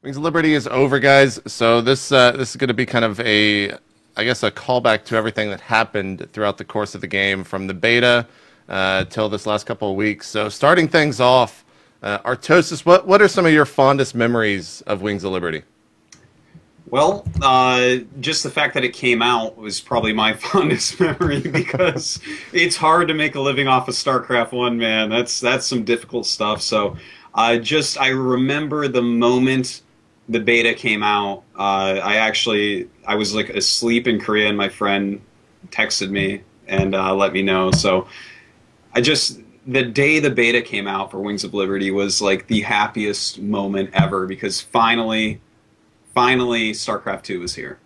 Wings of Liberty is over, guys. So this is going to be kind of I guess, a callback to everything that happened throughout the course of the game, from the beta till this last couple of weeks. So starting things off, Artosis, what are some of your fondest memories of Wings of Liberty? Well, just the fact that it came out was probably my fondest memory because it's hard to make a living off of StarCraft 1, man. That's some difficult stuff. So I remember the moment the beta came out. I was like asleep in Korea, and my friend texted me and let me know. So the day the beta came out for Wings of Liberty was like the happiest moment ever, because finally StarCraft 2 is here.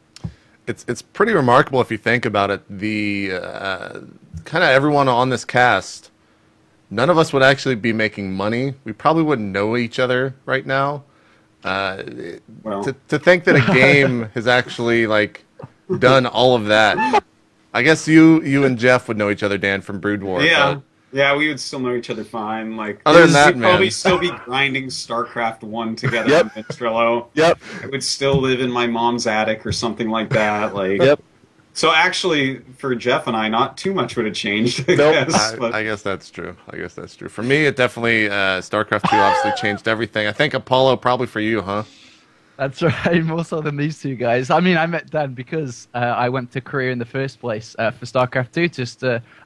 It's pretty remarkable if you think about it. The kind of everyone on this cast, none of us would actually be making money. We probably wouldn't know each other right now. Well, to think that a game has actually like done all of that. I guess you and Jeff would know each other, Dan, from Brood War. yeah. Yeah, we would still know each other fine. Like, other than that, we'd probably still be grinding StarCraft 1 together Yep. on Minstrelo. Yep. I would still live in my mom's attic or something like that. Like, Yep. So actually, for Jeff and I, not too much would have changed. Nope. I guess that's true. For me, it definitely StarCraft 2 obviously changed everything. I think Apollo probably for you, huh? That's right, more so than these two guys. I mean, I met Dan because I went to Korea in the first place for StarCraft 2.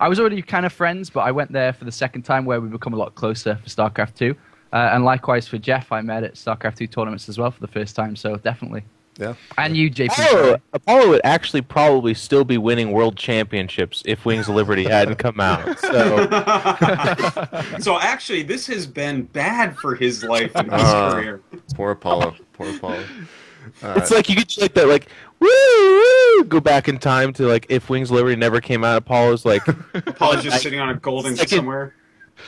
I was already kind of friends, but I went there for the second time where we become a lot closer for StarCraft 2. And likewise for Jeff, I met at StarCraft 2 tournaments as well for the first time, so definitely. Yeah. And you, JP. Apollo would actually probably still be winning world championships if Wings of Liberty hadn't come out. So, So actually, this has been bad for his life and his career. Poor Apollo. it's like you get like that, like woo, go back in time to like if Wings of Liberty never came out. Apollo's like Apollo's just sitting on a golden somewhere.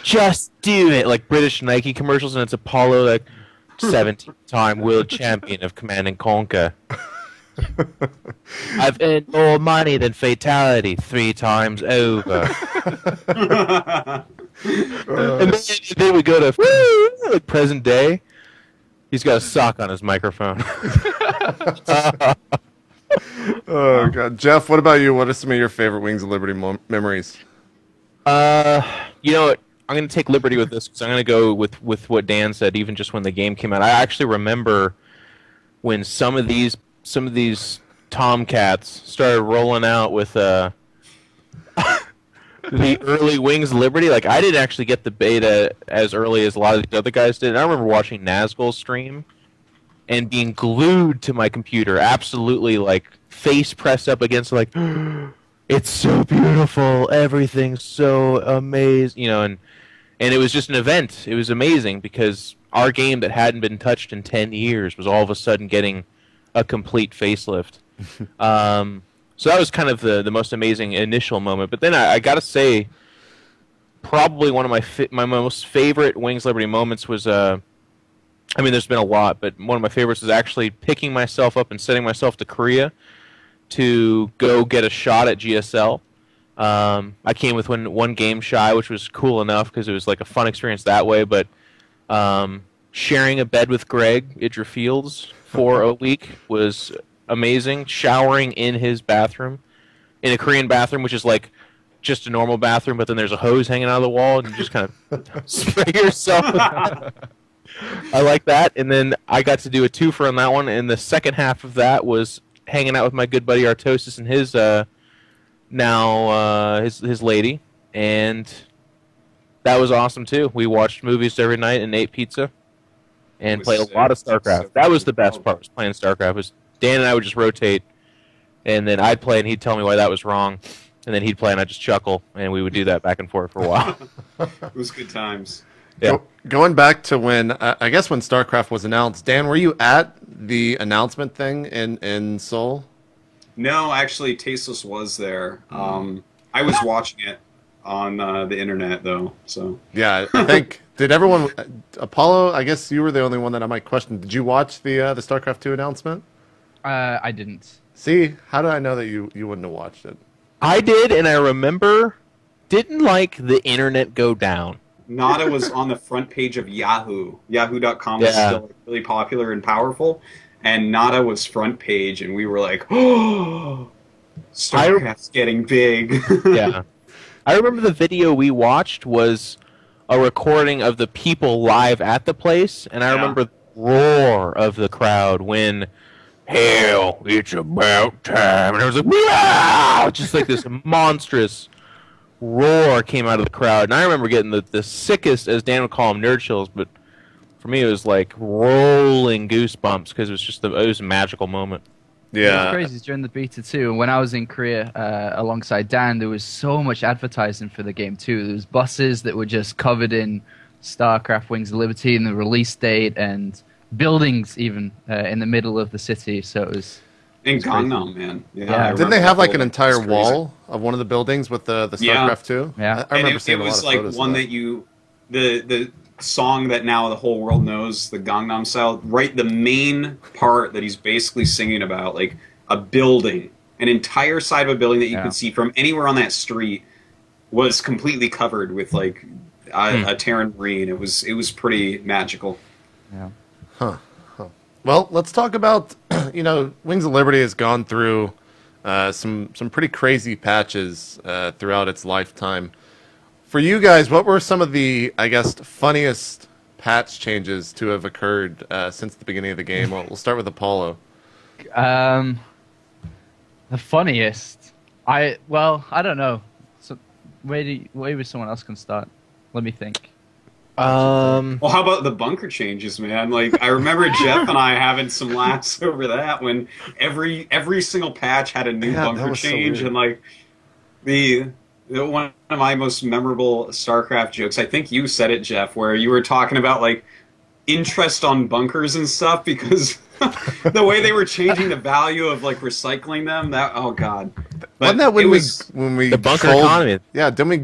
Just do it, like British Nike commercials, and it's Apollo like 17th-time world champion of Command and Conquer. I've earned more money than Fatality 3 times over. And then we go to like present day. He's got a sock on his microphone. Oh God, Jeff, what about you? What are some of your favorite Wings of Liberty memories? You know what? I'm going to take liberty with this because I'm going to go with what Dan said. Even just when the game came out, I actually remember when some of these Tomcats started rolling out with the early Wings of Liberty. Like, I didn't actually get the beta as early as a lot of the other guys did. And I remember watching Nazgul's stream and being glued to my computer, absolutely like face pressed up against like. It's so beautiful. Everything's so amazing, you know, and it was just an event. It was amazing because our game that hadn't been touched in 10 years was all of a sudden getting a complete facelift. So that was kind of the most amazing initial moment. But then I got to say, probably one of my most favorite Wings Liberty moments was, I mean, there's been a lot, but one of my favorites was actually picking myself up and sending myself to Korea to go get a shot at GSL. I came with one game shy, which was cool enough because it was like a fun experience that way. But sharing a bed with Greg Idra Fields for a week was amazing. Showering in his bathroom, in a Korean bathroom, which is like just a normal bathroom, but then there's a hose hanging out of the wall, and you just kind of spray yourself. I like that. And then I got to do a twofer on that one, and the second half of that was hanging out with my good buddy Artosis and his his lady, and that was awesome too. We watched movies every night and ate pizza and played a lot of StarCraft. That was the best part, was playing StarCraft. Was Dan and I would just rotate, and then I'd play and he'd tell me why that was wrong, and then he'd play and I'd just chuckle, and we would do that back and forth for a while. It was good times. Yeah. Going back to when I guess when StarCraft was announced, Dan, were you at the announcement thing in Seoul? No, actually, Tasteless was there. I was watching it on the internet, though. So yeah, I think did everyone Apollo? I guess you were the only one that I might question. Did you watch the StarCraft 2 announcement? I didn't. See, how did I know that you wouldn't have watched it? I did, and I remember didn't like the internet go down Nada was on the front page of Yahoo. Yahoo.com was still like, really popular and powerful, and Nada was front page, and we were like, oh, StarCraft's getting big. Yeah. I remember the video we watched was a recording of the people live at the place, and I remember the roar of the crowd when, hell, it's about time, and it was like, wow! Just like this monstrous roar came out of the crowd, and I remember getting the sickest, as Dan would call them, nerd chills, but for me it was like rolling goosebumps because it was just it was a magical moment. Yeah, it was crazy during the beta too. And when I was in Korea alongside Dan, there was so much advertising for the game too. There was buses that were just covered in StarCraft Wings of Liberty and the release date, and buildings even in the middle of the city. So it was. In Gangnam, man. Yeah. Didn't they have like an entire wall of one of the buildings with the StarCraft 2? Yeah. I remember seeing a lot of photos. It was like one that the song that now the whole world knows, the Gangnam Style, right? The main part that he's basically singing about, like a building, an entire side of a building that you could see from anywhere on that street, was completely covered with like a Terran Marine. It was pretty magical. Yeah. Huh. Well, let's talk about, Wings of Liberty has gone through some pretty crazy patches throughout its lifetime. For you guys, what were some of the, I guess, funniest patch changes to have occurred since the beginning of the game? Well, we'll start with Apollo. The funniest? I don't know. So maybe someone else can start. Let me think. Well, how about the bunker changes, man? Like, I remember Jeff and I having some laughs over that when every single patch had a new bunker change, and like one of my most memorable StarCraft jokes, I think you said it, Jeff, where you were talking about like interest on bunkers and stuff because the way they were changing the value of like recycling them. Oh god, wasn't that when we the bunker economy? Yeah, didn't we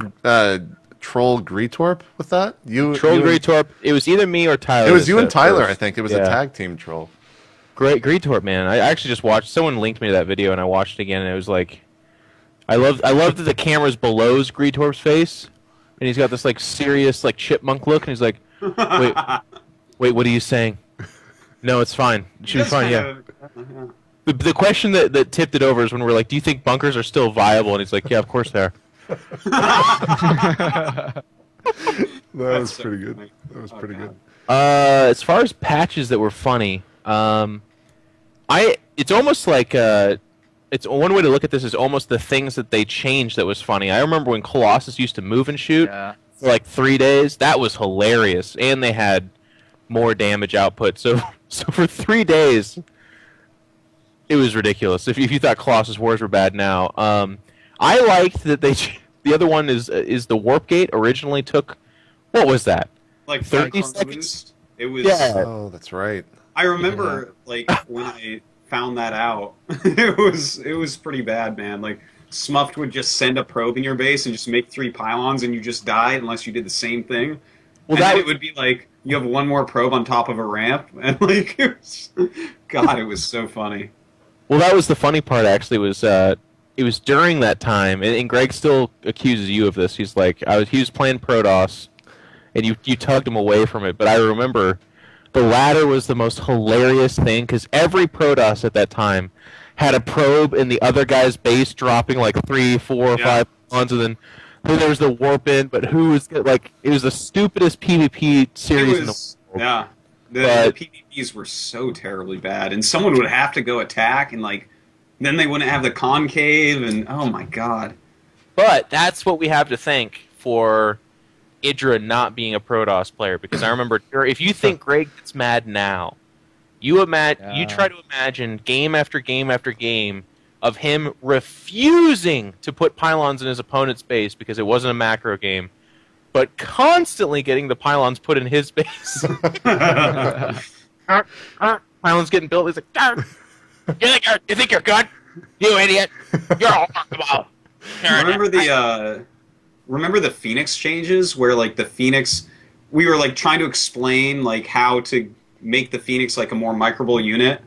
troll Greetorp with that? You trolled Greetorp. It was either me or Tyler. It was you and Tyler, I think. It was a tag team troll. Great Greetorp, man. I actually just watched. Someone linked me to that video, and I watched it again, and it was like, I love that the camera's below Greetorp's face, and he's got this like serious like chipmunk look, and he's like, wait, what are you saying? No, it's fine. It should be fine. Yeah. The question that tipped it over is when we're like, do you think bunkers are still viable? And he's like, yeah, of course they are. That was pretty good. That was pretty good. As far as patches that were funny, it's almost like it's one way to look at this is almost the things that they changed that was funny. I remember when Colossus used to move and shoot for like 3 days. That was hilarious, and they had more damage output. So for 3 days, it was ridiculous. If you thought Colossus Wars were bad now, I liked that the other one is the warp gate originally took, what was that? Like 30 seconds? It was. Yeah. Oh, that's right. I remember like when I found that out, it was pretty bad, man. Like Smuffed would just send a probe in your base and just make 3 pylons, and you just died unless you did the same thing. Well, and then it would be like you have 1 more probe on top of a ramp, and like it was so funny. Well, that was the funny part. Actually, was it was during that time, and Greg still accuses you of this. He's like, he was playing Protoss, and you tugged him away from it. But I remember the ladder was the most hilarious thing because every Protoss at that time had a probe in the other guy's base dropping like 3, 4, 5 tons, and then there was the warp in. But who was like? It was the stupidest PvP series in the world. Yeah, the PvPs were so terribly bad, and someone would have to go attack, and like then they wouldn't have the concave, and oh my god. But that's what we have to thank for Idra not being a Protoss player, because I remember if you think Greg gets mad now, you try to imagine game after game after game of him refusing to put pylons in his opponent's base because it wasn't a macro game, but constantly getting the pylons put in his base. Pylons getting built. He's like, you think you're good? You idiot! You're all about. Remember the Phoenix changes where like the Phoenix, we were like trying to explain like how to make the Phoenix like a more microable unit,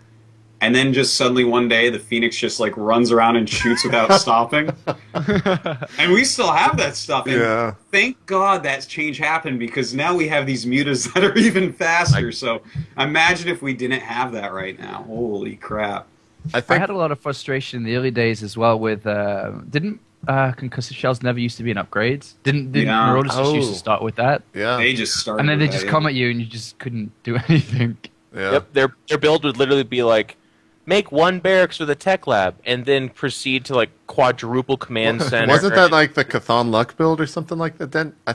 and then just suddenly one day the Phoenix just like runs around and shoots without stopping. And we still have that stuff. And thank God that change happened, because now we have these mutas that are even faster. So imagine if we didn't have that right now. Holy crap. I had a lot of frustration in the early days as well with didn't concussive shells never used to be an upgrade? Didn't Marauders just used to start with that? Yeah. They just started and then they with just that, come at you and you just couldn't do anything. Yeah. Yep, their build would literally be like, make one barracks with a tech lab, and then proceed to like quadruple command center. Wasn't that like the Chthon Luck build or something like that? Then I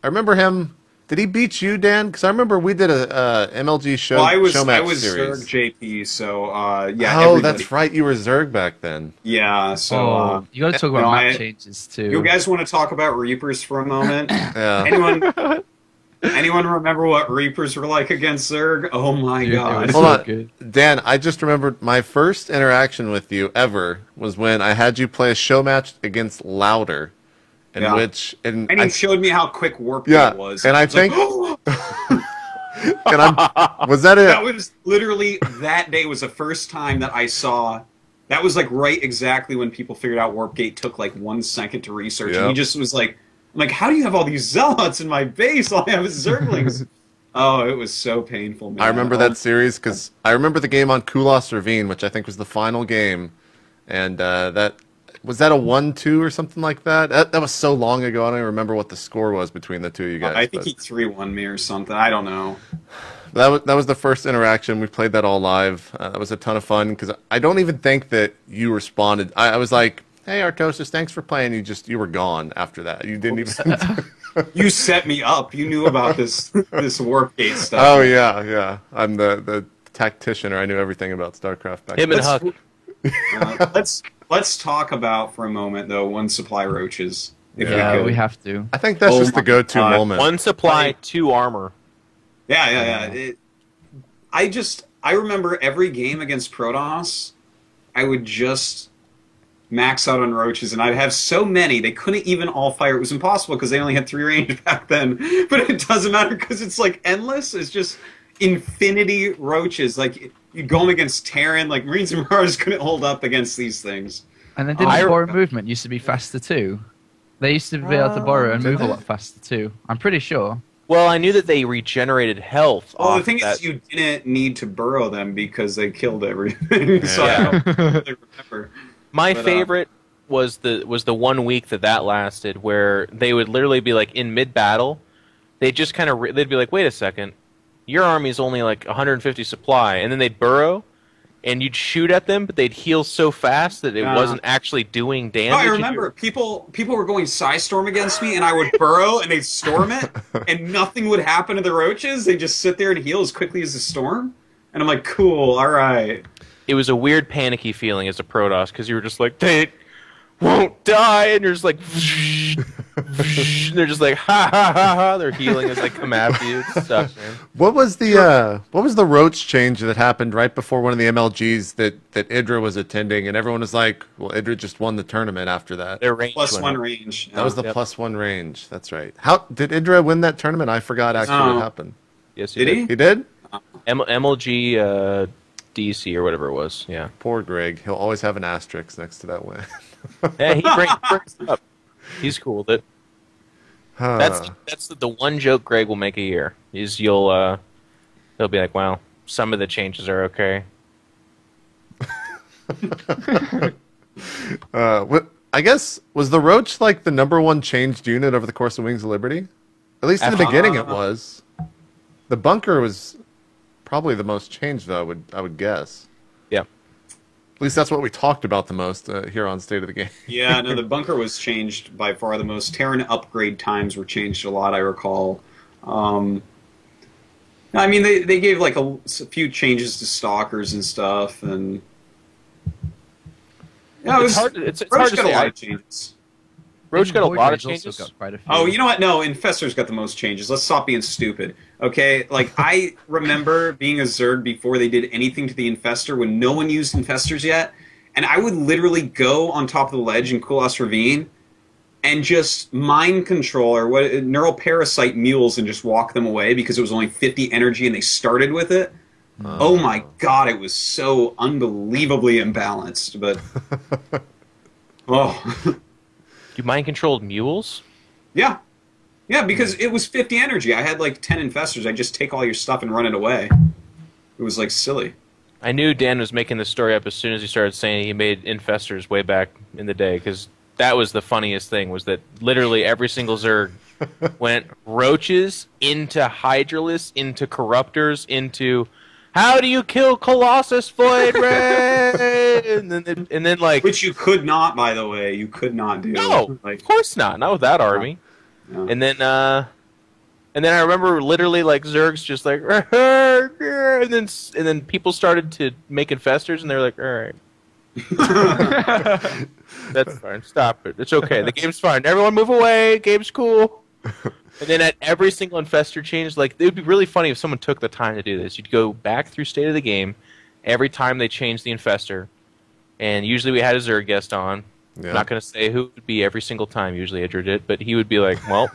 remember him. Did he beat you, Dan? Because I remember we did a MLG show. Well, I was series. Zerg JP, so yeah. Oh, that's right. You were Zerg back then. Yeah. So you got to talk about map changes too. You guys want to talk about Reapers for a moment? Yeah. Anyone remember what Reapers were like against Zerg? Oh my god. Hold on. Dan, I just remembered my first interaction with you ever was when I had you play a show match against Louder. And he showed me how quick warp it was. And I think was that it? That was literally that day was the first time that I saw. That was like right exactly when people figured out warp gate took like 1 second to research. Yep. And he just was like, I'm like, how do you have all these zealots in my base? All I have is zerglings. Oh, it was so painful, man. I remember that series because I remember the game on Kulos Ravine, which I think was the final game, and that was that a 1-2 or something like that. That was so long ago. I don't even remember what the score was between the two of you guys. I think he 3-1 me or something. I don't know. That was the first interaction. We played that all live. That was a ton of fun because I don't even think that you responded. I was like, "Hey, Artosis, thanks for playing." You were gone after that. You didn't even. You set me up. You knew about this warp gate stuff. Oh yeah. I'm the tactician, or I knew everything about StarCraft back then. Him and Huck. Let's talk about for a moment though one supply roaches. Yeah, we have to. I think that's just the go-to moment. One supply, 2 armor. Yeah. I remember every game against Protoss, I would just max out on roaches, and I'd have so many they couldn't even all fire. It was impossible because they only had 3 range back then. But it doesn't matter because it's like endless. It's just infinity roaches. Like you go against Terran, like Marines and Marauders couldn't hold up against these things. And then didn't borrow movement used to be faster too? They used to be able to borrow and move a lot faster too. I'm pretty sure. Well, I knew that they regenerated health. Well, the thing is, you didn't need to burrow them because they killed everything. So I don't really remember. My favorite was the 1 week that lasted, where they would literally be like in mid battle, they'd be like, wait a second, your army's only like 150 supply, and then they'd burrow, and you'd shoot at them, but they'd heal so fast that it wasn't actually doing damage. Oh, I remember people were going Psystorm against me, and I would burrow, and they'd storm it, and nothing would happen to the roaches. They just sit there and heal as quickly as the storm, and I'm like, cool, all right. It was a weird panicky feeling as a Protoss, because you were just like, they won't die, and you're just like, and they're just like, ha ha ha ha, they're healing as they come after you. It sucks, man. What was the roach change that happened right before one of the MLGs that Idra was attending, and everyone was like, well, Idra just won the tournament after that. Their range +1 range. That was the +1 range. That's right. How did Idra win that tournament? I forgot actually what happened. Yes, did he? He did? MLG DC or whatever it was. Yeah. Poor Greg. He'll always have an asterisk next to that win. Yeah, he brings it up. He's cool with it. That's the one joke Greg will make a year. Is he'll be like, well, some of the changes are okay. I guess was the Roach like the #1 changed unit over the course of Wings of Liberty? At least in the beginning it was. The bunker was probably the most changed, though. I would guess. Yeah. At least that's what we talked about the most here on State of the Game. Yeah, no, the bunker was changed by far the most. Terran upgrade times were changed a lot, I recall. I mean, they gave like a few changes to stalkers and stuff, and yeah, it's hard to say. A lot of changes. Roach got a lot of changes. Oh, you know what? No, Infestor's got the most changes. Let's stop being stupid. Okay, like I remember being a Zerg before they did anything to the Infestor when no one used Infestors yet, and I would literally go on top of the ledge in Kulas Ravine and just mind control neural parasite mules and just walk them away because it was only 50 energy and they started with it. Oh my god, it was so unbelievably imbalanced. But oh, You mind controlled mules? yeah, yeah, because it was 50 energy. I had like 10 infestors. I just take all your stuff and run it away. It was like silly. I knew Dan was making this story up as soon as he started saying he made infestors way back in the day, because that was the funniest thing, was that literally every single Zerg went roaches into Hydralisk, into Corruptors, into how do you kill Colossus Void Ray? and then like, Which you could not, by the way. You could not do. no, Like, of course not with that army. no. And then I remember literally like Zerg's just like, and then people started to make infestors, and they're like, all right. That's fine. Stop it. It's okay. The game's fine. Everyone move away. Game's cool. And then at every single infestor change, like, it would be really funny if someone took the time to do this. You'd go back through state of the game every time they changed the infestor, and usually we had a Zerg guest on. Yeah. I'm not going to say who it would be every single time. Usually Idra did, but he would be like, "Well,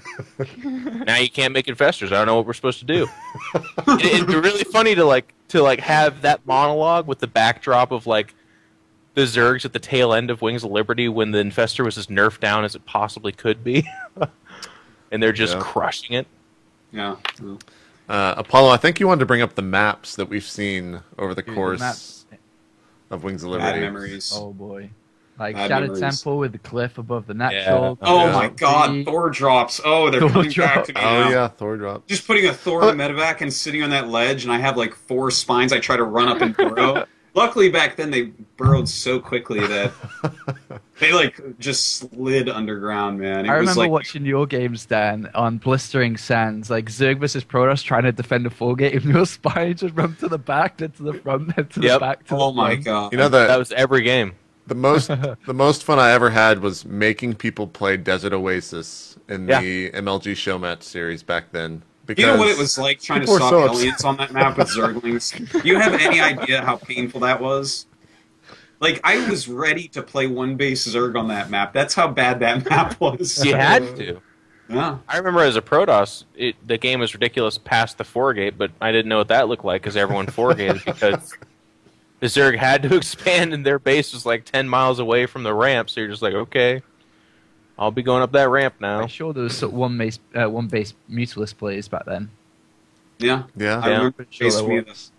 now you can't make infestors. I don't know what we're supposed to do." It'd be really funny to have that monologue with the backdrop of like the Zergs at the tail end of Wings of Liberty when the infestor was as nerfed down as it possibly could be, and they're just crushing it. Yeah. Apollo, I think you wanted to bring up the maps that we've seen over the Dude, course maps. of Wings of Bad Liberty. memories. Oh boy. Like Bad Shattered memories. Temple with the cliff above the natural. Oh Yeah. my god, Thor drops. Oh, they're Thor coming back drop. to me Oh now. yeah, Thor drop. Just putting a Thor in the medevac and sitting on that ledge, and I have like 4 spines I try to run up and burrow. Luckily back then they burrowed so quickly that they like just slid underground, man. It I was remember like watching your games, Dan, on Blistering Sands, like Zerg versus Protoss trying to defend a 4-gate, and your spine just run to the back, then to the front, then to the Yep. back, to oh the my front. god. You know That was every game. the most fun I ever had was making people play Desert Oasis in the MLG show match series back then. You know what it was like trying to people were stop so upset. aliens on that map with Zerglings? Do you have any idea how painful that was? Like, I was ready to play one base Zerg on that map. That's how bad that map was. You had to. Yeah. I remember as a Protoss, the game was ridiculous past the 4-gate, but I didn't know what that looked like because everyone 4-gated because the Zerg had to expand and their base was like 10 miles away from the ramp, so you're just like, okay, I'll be going up that ramp now. I'm sure there was sort of one base Mutalist players back then. Yeah. Yeah. I remember Sure Chase there Mutas. was.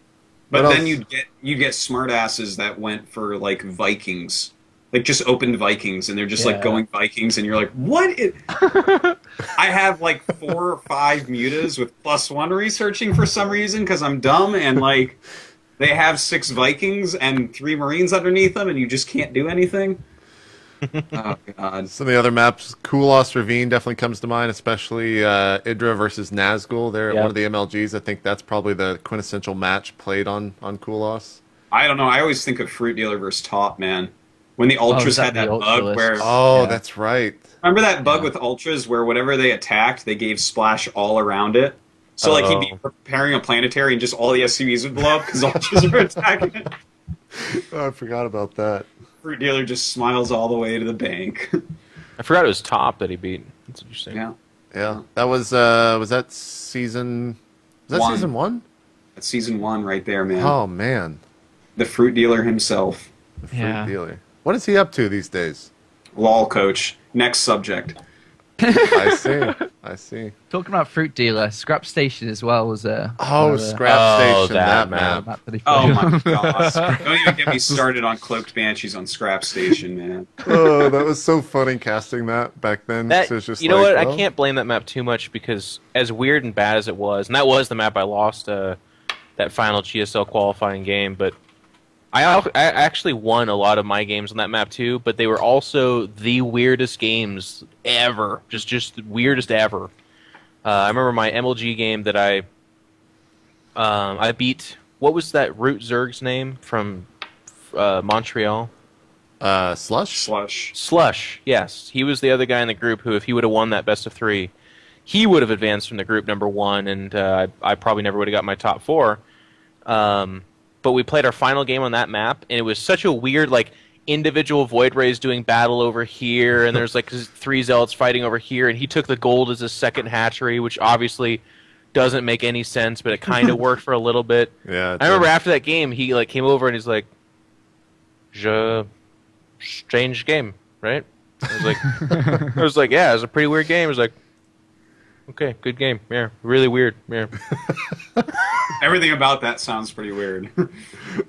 But What then else? you'd get smartasses that went for like Vikings. Like just opened Vikings and they're just like Yeah. going Vikings and you're like, what? I have like 4 or 5 mutas with +1 researching for some reason because I'm dumb and like they have 6 Vikings and 3 Marines underneath them and you just can't do anything. Oh god. Some of the other maps, Kulos Ravine definitely comes to mind, especially Idra versus Nazgul. They're at Yeah. one of the MLGs. I think that's probably the quintessential match played on Kulos. I don't know. I always think of Fruit Dealer versus Top, man. When the Ultras that had that the bug Ultralist? where... Oh, Yeah. that's right. Remember that bug with Ultras where whatever they attacked, they gave splash all around it? So like he'd be preparing a planetary and just all the SCVs would blow up because Ultras were attacking it. Oh, I forgot about that. Fruit Dealer just smiles all the way to the bank. I forgot it was Top that he beat. That's interesting. Yeah. Yeah, that was that season? Was that One. season 1? That's season 1 right there, man. Oh man, The Fruit Dealer himself. the fruit Yeah. dealer. What is he up to these days? Lol, coach. Next subject. I see. I see. Talking about Fruit Dealer, Scrap Station as well was a Oh, Scrap Station, that that map. map. that he Oh played. my god. Don't even get me started on Cloaked Banshees on Scrap Station, man. Oh, that was so funny casting that back then. That, So it's just you know like, what? well, I can't blame that map too much because as weird and bad as it was, and that was the map I lost that final GSL qualifying game, but I actually won a lot of my games on that map too, but they were also the weirdest games ever. Just the weirdest ever. I remember my MLG game that I beat. What was that Root Zerg's name from Montreal? Slush? Slush. Slush, yes. He was the other guy in the group who, if he would have won that best of 3, he would have advanced from the group number 1, and I probably never would have got my top 4. But we played our final game on that map, and it was such a weird, like, individual Void Rays doing battle over here, and there's, like, 3 Zealots fighting over here, and he took the gold as his second hatchery, which obviously doesn't make any sense, but it kind of worked for a little bit. Yeah. I remember after that game, he like came over and he's like, strange game, right? I was like, yeah, it was a pretty weird game. I was like, okay, good game. Yeah, really weird. Yeah. Everything about that sounds pretty weird.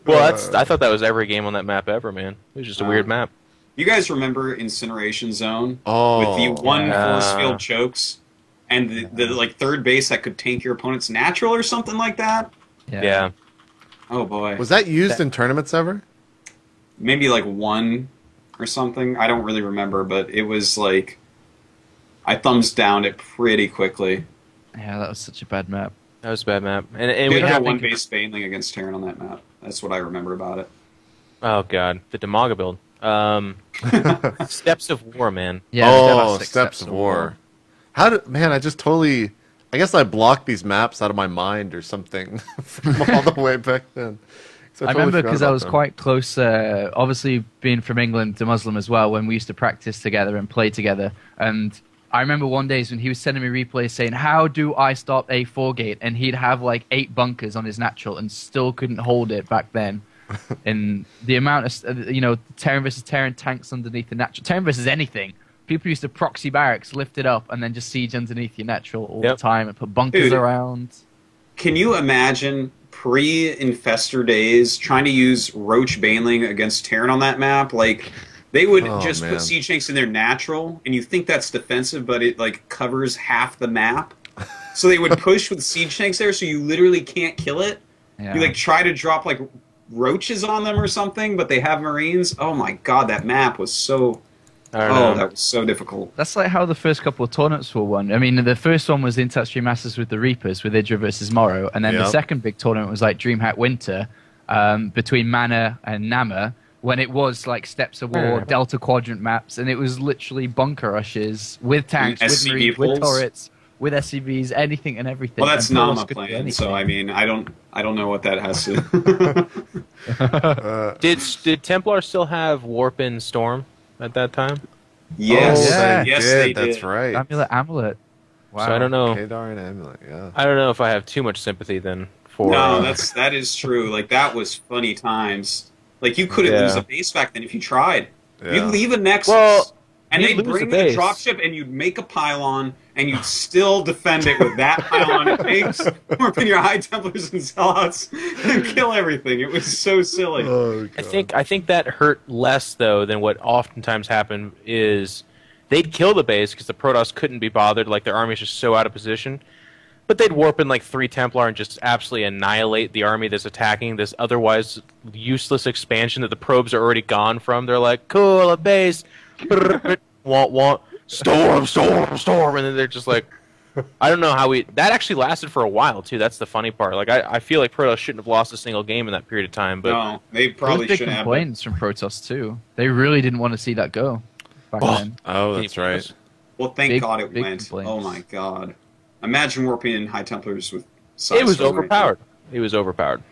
Well, I thought that was every game on that map ever, man. It was just a weird map. You guys remember Incineration Zone? Oh, with the one force field chokes and the like third base that could tank your opponent's natural or something like that? Yeah. Oh boy. Was that used in tournaments ever? Maybe like one or something. I don't really remember, but it was like I thumbs downed it pretty quickly. Yeah, that was such a bad map. That was a bad map. And We we had had one base Baneling against Terran on that map. That's what I remember about it. Oh god, the Demaga build. Steps of War, man. Yeah, oh, Steps of War. How did man? I just totally. I guess I blocked these maps out of my mind or something from all the way back then. I remember because I was quite close. Obviously, being from England to Muslim as well, when we used to practice together and play together. And I remember one day when he was sending me replays saying, "How do I stop a 4-gate?" And he'd have like 8 bunkers on his natural and still couldn't hold it back then. And the amount of Terran versus Terran tanks underneath the natural, Terran versus anything. People used to proxy barracks, lift it up, and then just siege underneath your natural all the time and put bunkers around. Can you imagine pre-Infestor days trying to use Roach Baneling against Terran on that map? Like, they would put siege tanks in their natural, and you think that's defensive, but it like covers half the map. So they would push with siege tanks there, so you literally can't kill it. Yeah. You like try to drop like roaches on them or something, but they have Marines. Oh my god, that map was so... that was so difficult. That's like how the first couple of tournaments were won. I mean, the first one was the Interstream Masters with the Reapers, with Idra versus Morrow, and then the second big tournament was like DreamHack Winter between Mana and Nama, when it was like Steps of War, Delta Quadrant maps, and it was literally bunker rushes with tanks, with Marines, with turrets, with SCVs, anything and everything. Well, that's Nama playing, so I mean, I don't know what that has to. Did Templar still have Warp and Storm at that time? Yes, yes, they did. That's right. Amulet. Wow. So I don't know. Kadar and Amulet. Yeah. I don't know if I have too much sympathy then for. No, that is true. Like that was funny times. Like you couldn't lose a base back then if you tried. Yeah. You'd leave a Nexus, and they'd bring the a dropship, and you'd make a pylon, and you'd still defend it with that pylon. It takes more than your High Templars and Zealots and kill everything. It was so silly. Oh, God. I think that hurt less though than what oftentimes happened is they'd kill the base because the Protoss couldn't be bothered, like their army's just so out of position. But they'd warp in like 3 Templar and just absolutely annihilate the army that's attacking this otherwise useless expansion that the probes are already gone from. They're like, cool, a base, want, storm, and then they're just like, I don't know how that actually lasted for a while too. That's the funny part. Like I feel like Protoss shouldn't have lost a single game in that period of time. But no, they probably big shouldn't have. Complaints from Protoss too. They really didn't want to see that go back then. Oh, that's right. Well, thank God it went. Complaints. Oh my God. Imagine warping in High Templars with... It was overpowered. It was overpowered.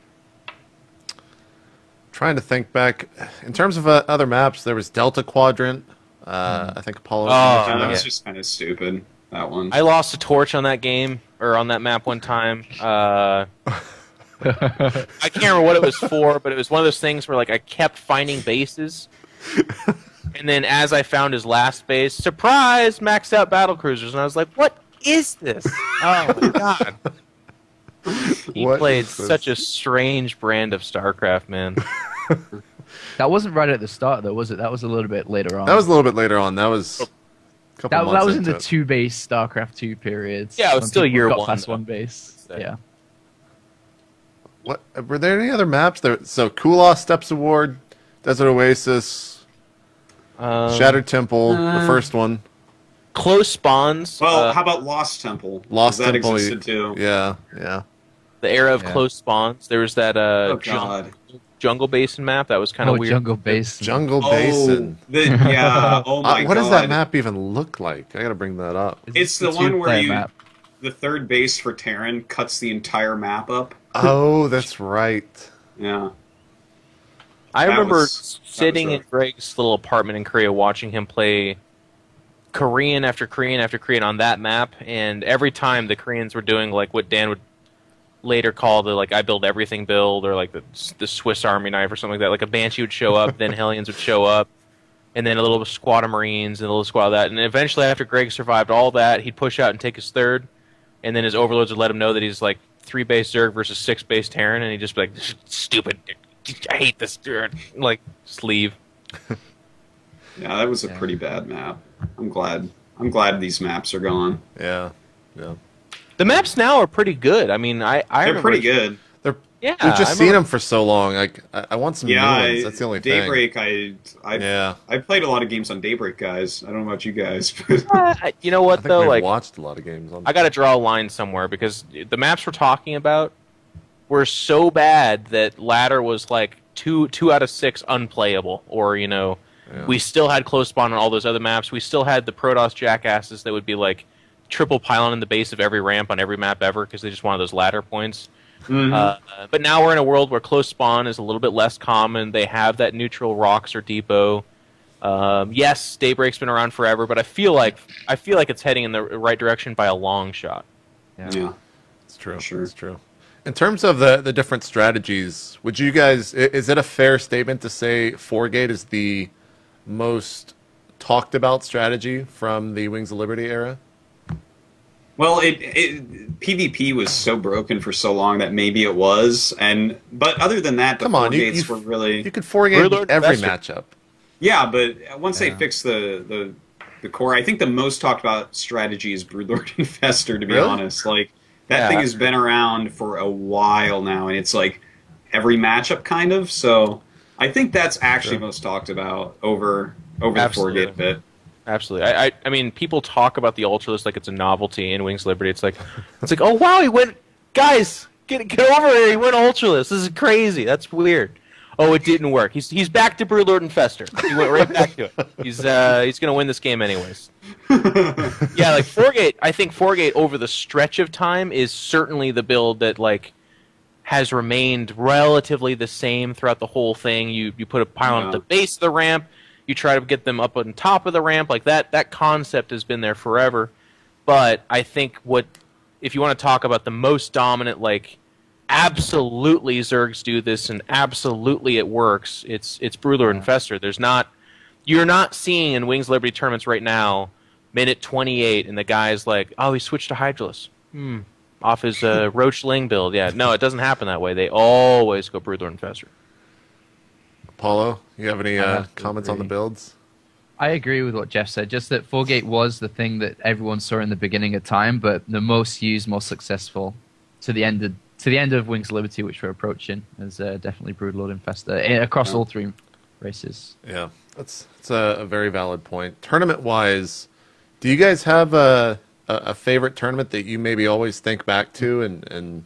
Trying to think back. In terms of other maps, there was Delta Quadrant. I think Apollo. That was just kind of stupid, that one. I lost a torch on that game, or on that map one time. I can't remember what it was for, but it was one of those things where like I kept finding bases. And then as I found his last base, surprise, maxed out battlecruisers. And I was like, what is this? Oh my God. He played such a strange brand of StarCraft, man. That wasn't right at the start, though, was it? That was a little bit later on. That was a little bit later on. That was a couple months that was in the it. 2-base StarCraft 2 periods. Yeah, it was still year one. Class 1 base. Yeah. What were there any other maps there? So Kula, Steps of War, Desert Oasis, Shattered Temple, the first one. Close spawns. Well, how about Lost Temple? Lost that Temple existed too. Yeah. The era of close spawns. There was that God. Jungle Basin map that was kind of weird. Jungle Basin. Jungle Basin. Yeah. Oh my God. What does that map even look like? I gotta bring that up. It's the one where the third base for Terran cuts the entire map up. Oh, that's right. Yeah. I remember sitting in Greg's little apartment in Korea watching him play Korean after Korean after Korean on that map, and every time the Koreans were doing like what Dan would later call the like I build everything build, or like the Swiss Army knife or something like that. Like a Banshee would show up, then Hellions would show up, and then a little squad of Marines and a little squad of that. And eventually, after Greg survived all that, he'd push out and take his third, and then his overlords would let him know that he's like 3 base Zerg versus 6 base Terran, and he'd just be like, "Stupid, I hate this dude." Like, just leave. Yeah, that was a pretty bad map. I'm glad these maps are gone. Yeah. The maps now are pretty good. I mean, They're pretty good. We've just seen them for so long. Like, I want some new ones. That's the only thing. Daybreak, I played a lot of games on Daybreak, guys. I don't know about you guys. You know what, I think though? we've Like, watched a lot of games on. I got to draw a line somewhere, because the maps we're talking about were so bad that ladder was like 2 out of 6 unplayable, or we still had close spawn on all those other maps. We still had the Protoss jackasses that would be like triple pylon in the base of every ramp on every map ever, because they just wanted those ladder points. Mm-hmm. But now we're in a world where close spawn is a little bit less common. They have that neutral rocks or depot. Yes, Daybreak's been around forever, but I feel like it's heading in the right direction by a long shot. Yeah. It's true. Sure. It's true. In terms of the different strategies, would you guys? Is it a fair statement to say 4-Gate is the most talked about strategy from the Wings of Liberty era? Well, PvP was so broken for so long that maybe it was, but other than that, the 4-Gates were really... You could 4-Gate every matchup. Yeah, but once they fixed the core, I think the most talked about strategy is Broodlord Infestor, to be honest. Like, that thing has been around for a while now, and it's like every matchup kind of, so I think that's actually most talked about over the 4-Gate bit. Absolutely. I mean, people talk about the Ultralist like it's a novelty in Wings of Liberty. It's like, oh wow, he went, guys, get over here. He went Ultralist. This is crazy. That's weird. Oh, it didn't work. He's back to Broodlord Infestor. He went right back to it. He's gonna win this game anyways. Yeah, like 4-Gate. I think 4-Gate over the stretch of time is certainly the build that like has remained relatively the same throughout the whole thing. You put a pylon at the base of the ramp. You try to get them up on top of the ramp. Like that concept has been there forever. But I think if you want to talk about the most dominant, like absolutely Zergs do this and absolutely it works, it's Broodlord Infestor. You're not seeing in Wings of Liberty tournaments right now, minute 28, and the guy's like, oh, he switched to Hydralisk. Off his Roach Ling build. Yeah, no, it doesn't happen that way. They always go Broodlord Infestor. Paulo, you have any comments on the builds? I agree with what Jeff said. Just that 4-Gate was the thing that everyone saw in the beginning of time, but the most used, most successful to the end of Wings of Liberty, which we're approaching, is definitely Broodlord Infestor across all 3 races. Yeah, that's a very valid point. Tournament-wise, do you guys have a favorite tournament that you maybe always think back to and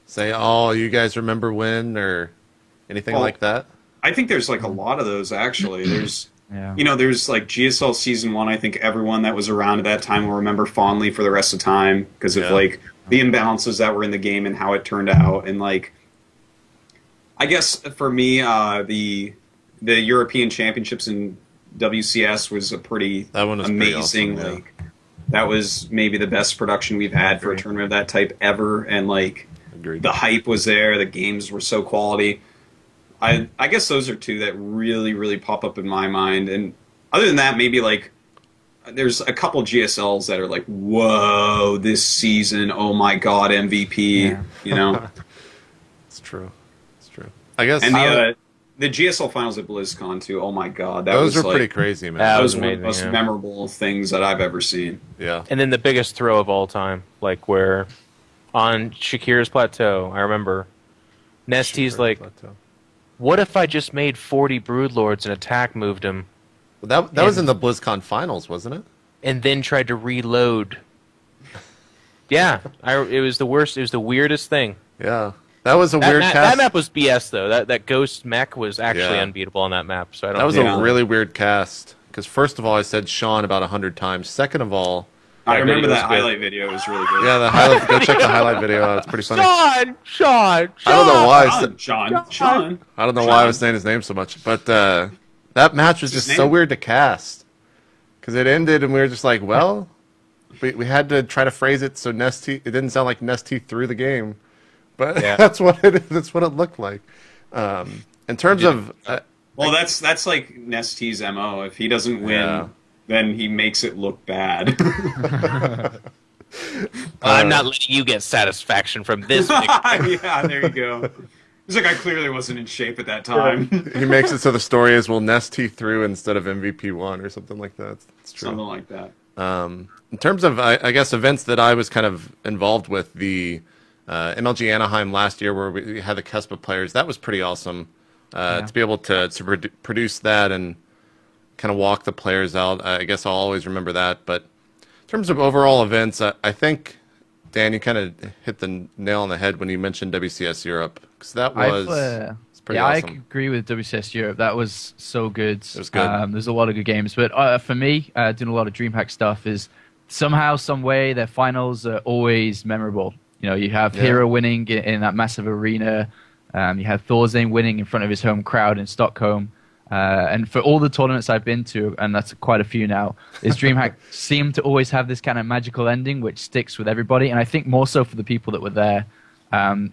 say, oh, you guys remember when, or anything like that? I think there's like a lot of those actually. There's there's like GSL Season 1. I think everyone that was around at that time will remember fondly for the rest of time because of like the imbalances that were in the game and how it turned out. And like, I guess for me, the European Championships in WCS was a pretty amazing. Pretty awesome, like that was maybe the best production we've had for a tournament of that type ever. And like the hype was there. The games were so quality. I guess those are 2 that really, really pop up in my mind. And other than that, maybe like there's a couple GSLs that are like, whoa, this season, oh my god, MVP. It's true. It's true. I guess. And the GSL finals at BlizzCon too. Oh my god, those were pretty crazy, man. That was one of the most memorable things that I've ever seen. Yeah. And then the biggest throw of all time, like where on Shakir's plateau, I remember Nesty's like, what if I just made 40 Broodlords and attack moved him? Well, that was in the BlizzCon finals, wasn't it? And then tried to reload. Yeah, it was the worst. It was the weirdest thing. Yeah, that was a weird cast. That map was BS though. That Ghost mech was actually unbeatable on that map. So I don't. That was a really weird cast. Because first of all, I said Sean about 100 times. Second of all, I remember that highlight video. It was really good. Yeah, the highlight. Go check the highlight video out. It's pretty funny. Sean. I don't know why. Sean. I don't know why I was saying his name so much, but that match was just so weird to cast. because it ended and we were just like, well, we had to try to phrase it so Nesty, it didn't sound like Nesty threw the game, but that's what it looked like. In terms of well, that's like Nesty's MO. If he doesn't win, then he makes it look bad. I'm not letting you get satisfaction from this victory. Yeah, there you go. He's like, I clearly wasn't in shape at that time. He makes it so the story is, well, Nesty threw instead of MVP won or something like that. It's true. Something like that. In terms of, I guess, events that I was kind of involved with, the MLG Anaheim last year where we had the Kespa players, that was pretty awesome to be able to produce that and kind of walk the players out. I guess I'll always remember that. But in terms of overall events, I think, Dan, you kind of hit the nail on the head when you mentioned WCS Europe, because that was pretty awesome. I agree with WCS Europe. That was so good. It was good. There's a lot of good games, but for me, doing a lot of DreamHack stuff is somehow, some way, their finals are always memorable. You know, you have Hero winning in that massive arena. You have Thorzane winning in front of his home crowd in Stockholm. And for all the tournaments I've been to, and that's quite a few now, is DreamHack seem to always have this kind of magical ending which sticks with everybody, and I think more so for the people that were there.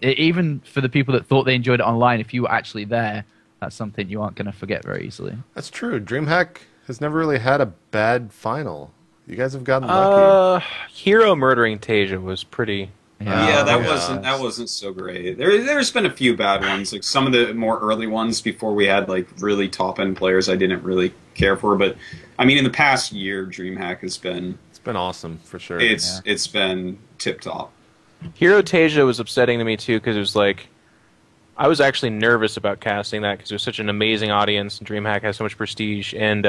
Even for the people that thought they enjoyed it online, if you were actually there, that's something you aren't going to forget very easily. That's true. DreamHack has never really had a bad final. You guys have gotten lucky. Hero murdering Tasia was pretty... Yeah, that wasn't so great. There's been a few bad ones, like some of the more early ones before we had like really top end players I didn't really care for. But I mean, in the past year, DreamHack has been awesome for sure. It's been tip top. Hero Tasia was upsetting to me too because it was like I was actually nervous about casting that because it was such an amazing audience and DreamHack has so much prestige. And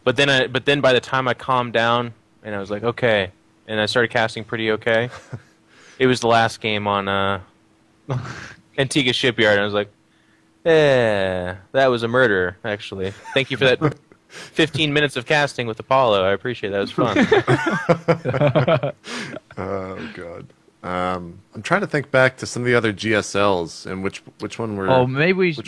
but then by the time I calmed down and I was like, okay. And I started casting pretty okay. It was the last game on Antigua Shipyard, and I was like, that was a murder, actually. Thank you for that 15 minutes of casting with Apollo. I appreciate it. That was fun. Oh, God. I'm trying to think back to some of the other GSLs and which one were... Oh, maybe we should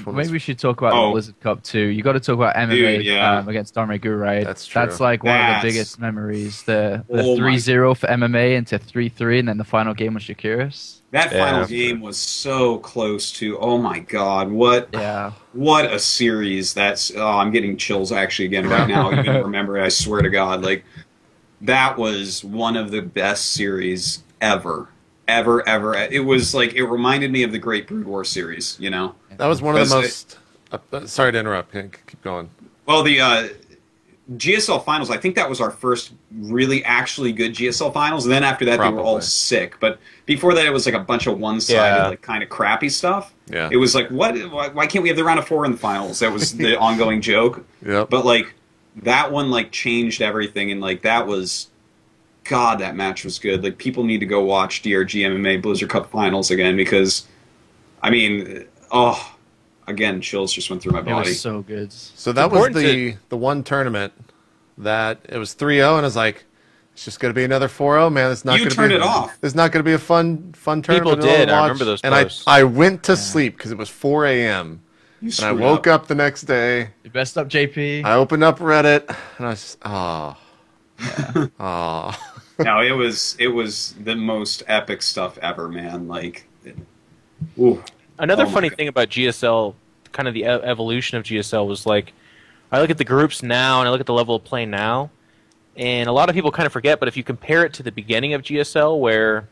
talk about the Blizzard Cup too. You got to talk about MMA against Dharma Guru. That's true. That's like one of the biggest memories. The 3-0 for MMA into 3-3, and then the final game was Shakiris. That final game was so close to, oh my God, what a series. I'm getting chills actually again right now. You can remember it, I swear to God. Like, that was one of the best series ever. It was like, it reminded me of the Great Brood War series, you know? That was one of the most... sorry to interrupt. Keep going. Well, the GSL finals, I think that was our first really actually good GSL finals. And then after that, they were all sick. But before that, it was like a bunch of one-sided, like kind of crappy stuff. Yeah. It was like, why can't we have the round of 4 in the finals? That was the ongoing joke. Yep. But like, that one like changed everything. And like, that was... God, that match was good. Like, people need to go watch DRG MMA Blizzard Cup Finals again because, I mean, again, chills just went through my body. It was so good. So that was the one tournament that it was 3-0, and I was like, it's just going to be another 4-0, man. It's not going to be... You turned it off. It's not going to be a fun tournament. People did. I remember those posts. And I went to sleep because it was 4 a.m. And I woke up the next day. You best up, JP. I opened up Reddit, and I was just, No, it was the most epic stuff ever, man. Like, another funny thing about GSL, kind of the evolution of GSL, was like, I look at the groups now and I look at the level of play now, and a lot of people kind of forget. But if you compare it to the beginning of GSL, where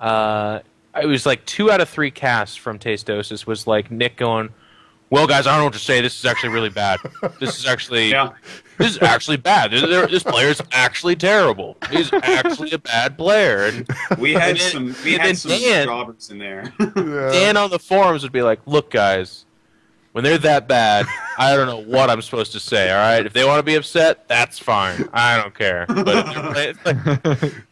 it was like 2 out of 3 casts from Tastosis was like Nick going, well, guys, I don't know what to say. This is actually really bad. This is actually this is actually bad. This player's actually terrible. He's actually a bad player. And we had some jobbers in there. Dan on the forums would be like, look, guys, when they're that bad, I don't know what I'm supposed to say, all right? If they want to be upset, that's fine. I don't care. But if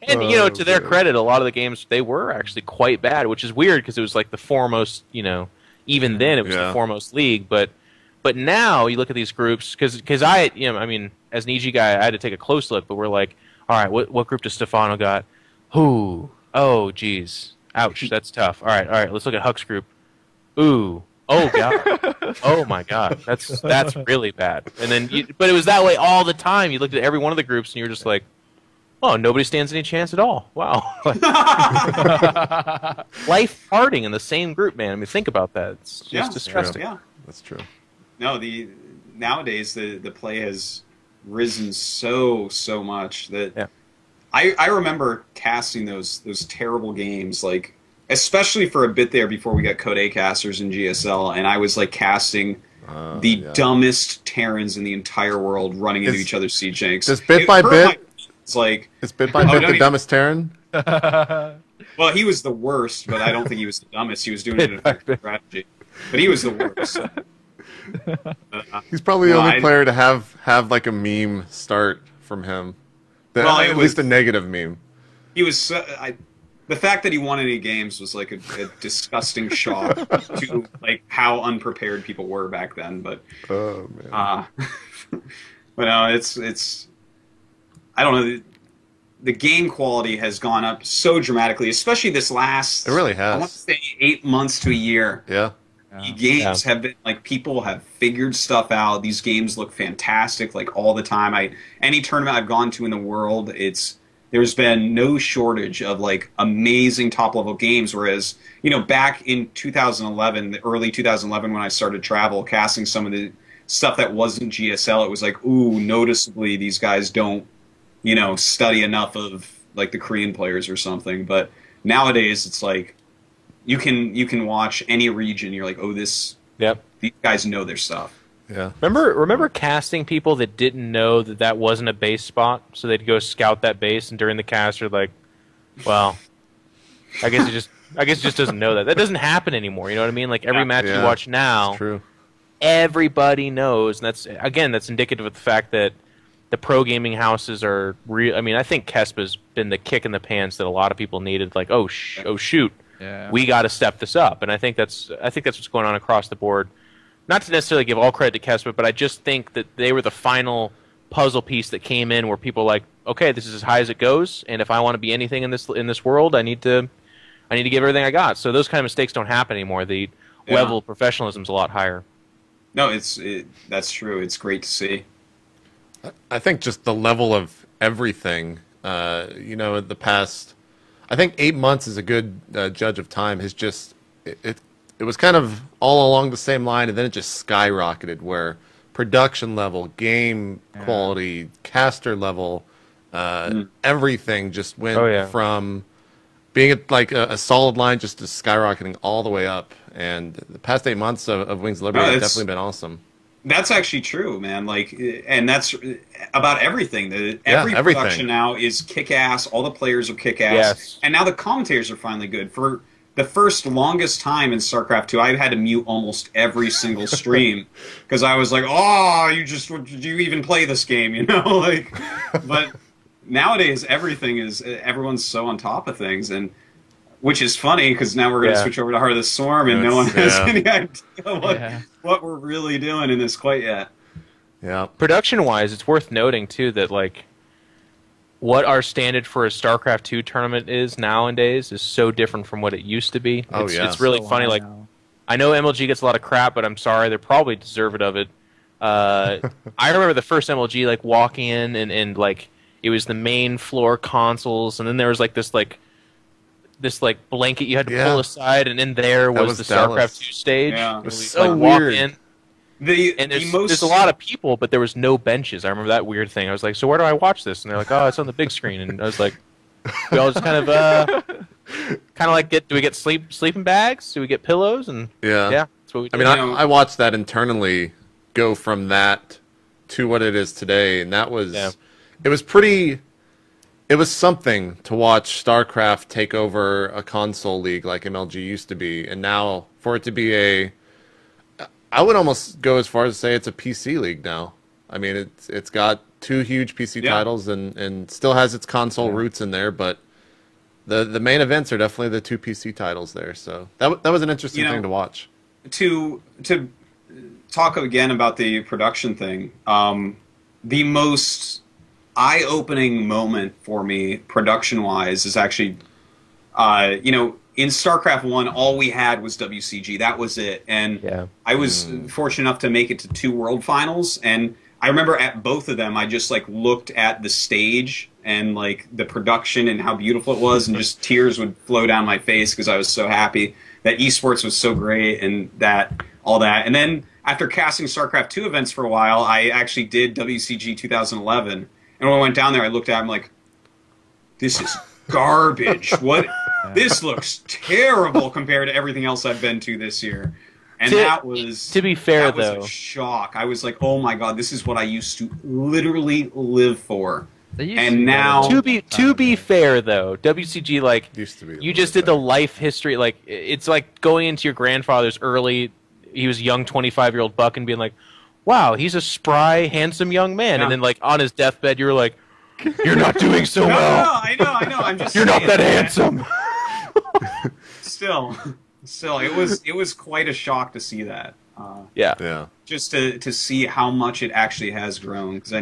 and, you know, to their credit, a lot of the games, they were actually quite bad, which is weird because it was like the foremost, you know, even then it was the foremost league. But now you look at these groups, because I, you know, I mean, as an EG guy, I had to take a close look, but we're like, all right, what group does Stefano got? Who? Oh, geez. Ouch, that's tough. All right, let's look at Huck's group. Ooh, Oh god. Oh my god. That's really bad. And then, but it was that way all the time. You looked at every one of the groups, and you were just like, "Oh, nobody stands any chance at all." Wow. Life farting in the same group, man. I mean, think about that. It's just disgusting. Yeah, That's true. no, nowadays the play has risen so much that Yeah. I remember casting those terrible games, like especially for a bit there before we got Code A casters in GSL, and I was like casting the dumbest Terrans in the entire world running into each other's siege tanks. Just bit by bit. It's like Is bit by bit the dumbest Terran? well, he was the worst, but I don't think he was the dumbest. He was doing it in a strategy, but he was the worst. He's probably the only player to have like a meme start from him. At least a negative meme. He was. The fact that he won any games was like a disgusting shock to like how unprepared people were back then. But Oh man. but no, it's. I don't know. The game quality has gone up so dramatically, especially this last. It really has. I want to say 8 months to a year. Yeah. The games have been like people have figured stuff out. These games look fantastic like all the time. Any tournament I've gone to in the world, there's been no shortage of like amazing top level games. Whereas back in 2011, the early 2011 when I started travel casting some of the stuff that wasn't GSL, it was like noticeably these guys don't study enough of like the Korean players or something. But nowadays it's like. You can watch any region. You're like, these guys know their stuff. Yeah. Remember casting people that didn't know that wasn't a base spot, so they'd go scout that base, and during the cast, they're like, well, I guess it just doesn't know that. That doesn't happen anymore. You know what I mean? Like every match you watch now, true. Everybody knows, and that's indicative of the fact that the pro gaming houses are real. I mean, I think Kespa's been the kick in the pants that a lot of people needed. Like, oh shoot. Yeah. We got to step this up, and I think that's what's going on across the board. Not to necessarily give all credit to Kespa, but I just think that they were the final puzzle piece that came in where people were like, okay, this is as high as it goes, and if I want to be anything in this world, I need to give everything I got. So those kind of mistakes don't happen anymore. The level of professionalism is a lot higher. No, that's true. It's great to see. I think just the level of everything, in the past. I think 8 months is a good judge of time. Has just it was kind of all along the same line, and then it just skyrocketed. Where production level, game quality, caster level, everything just went from being like a solid line just to skyrocketing all the way up. And the past 8 months of Wings of Liberty have definitely been awesome. That's actually true, man. Like, and that's about everything. Every everything. production now is kick-ass. All the players are kick-ass, and now the commentators are finally good. For the first longest time in StarCraft 2, I had to mute almost every single stream because I was like, "Oh, did you even play this game?" Like. But nowadays, everyone's so on top of things, and. Which is funny because now we're going to switch over to Heart of the Swarm, and no one has any idea what we're really doing in this quite yet. Yeah. Production-wise, it's worth noting too that like what our standard for a StarCraft 2 tournament is nowadays is so different from what it used to be. It's really funny. Like I know MLG gets a lot of crap, but I'm sorry, they're probably deserving of it. I remember the first MLG like walking in and like it was the main floor consoles, and then there was like this blanket you had to pull aside, and in there was the StarCraft 2 stage. Yeah. It was so weird. In, and there's a lot of people, but there was no benches. I remember that weird thing. I was like, so where do I watch this? And they're like, oh, it's on the big screen. And I was like, we all just kind of like do we get sleeping bags? Do we get pillows? And that's what we do. I mean, I watched that internally go from that to what it is today, and that was it was pretty. It was something to watch StarCraft take over a console league like MLG used to be, and now for it to be I would almost go as far as to say it's a PC league now. I mean, it's got 2 huge PC titles and still has its console roots in there, but the main events are definitely the 2 PC titles there. So that was an interesting thing to watch. To talk again about the production thing, the most eye-opening moment for me, production-wise, is actually, in StarCraft 1, all we had was WCG. That was it. And Yeah. I was fortunate enough to make it to 2 World Finals. And I remember at both of them, I just like looked at the stage and like the production and how beautiful it was, and just tears would flow down my face because I was so happy that esports was so great and that all that. And then after casting StarCraft 2 events for a while, I actually did WCG 2011. And when I went down there, I looked at it, I'm like, this is garbage. What? This looks terrible compared to everything else I've been to this year. And that was, to be fair, that was though, a shock. I was like, oh my god, this is what I used to literally live for. And now, to be fair though, WCG, like, Used to be you just did the life history, like it's like going into your grandfather's early, he was a young 25-year-old buck and being like, wow, he's a spry, handsome young man, Yeah. and then like on his deathbed you're like, you're not doing so no, well. I know. I'm just You're not saying that handsome. Still, it was quite a shock to see that. Yeah. Yeah. Just to see how much it actually has grown, because I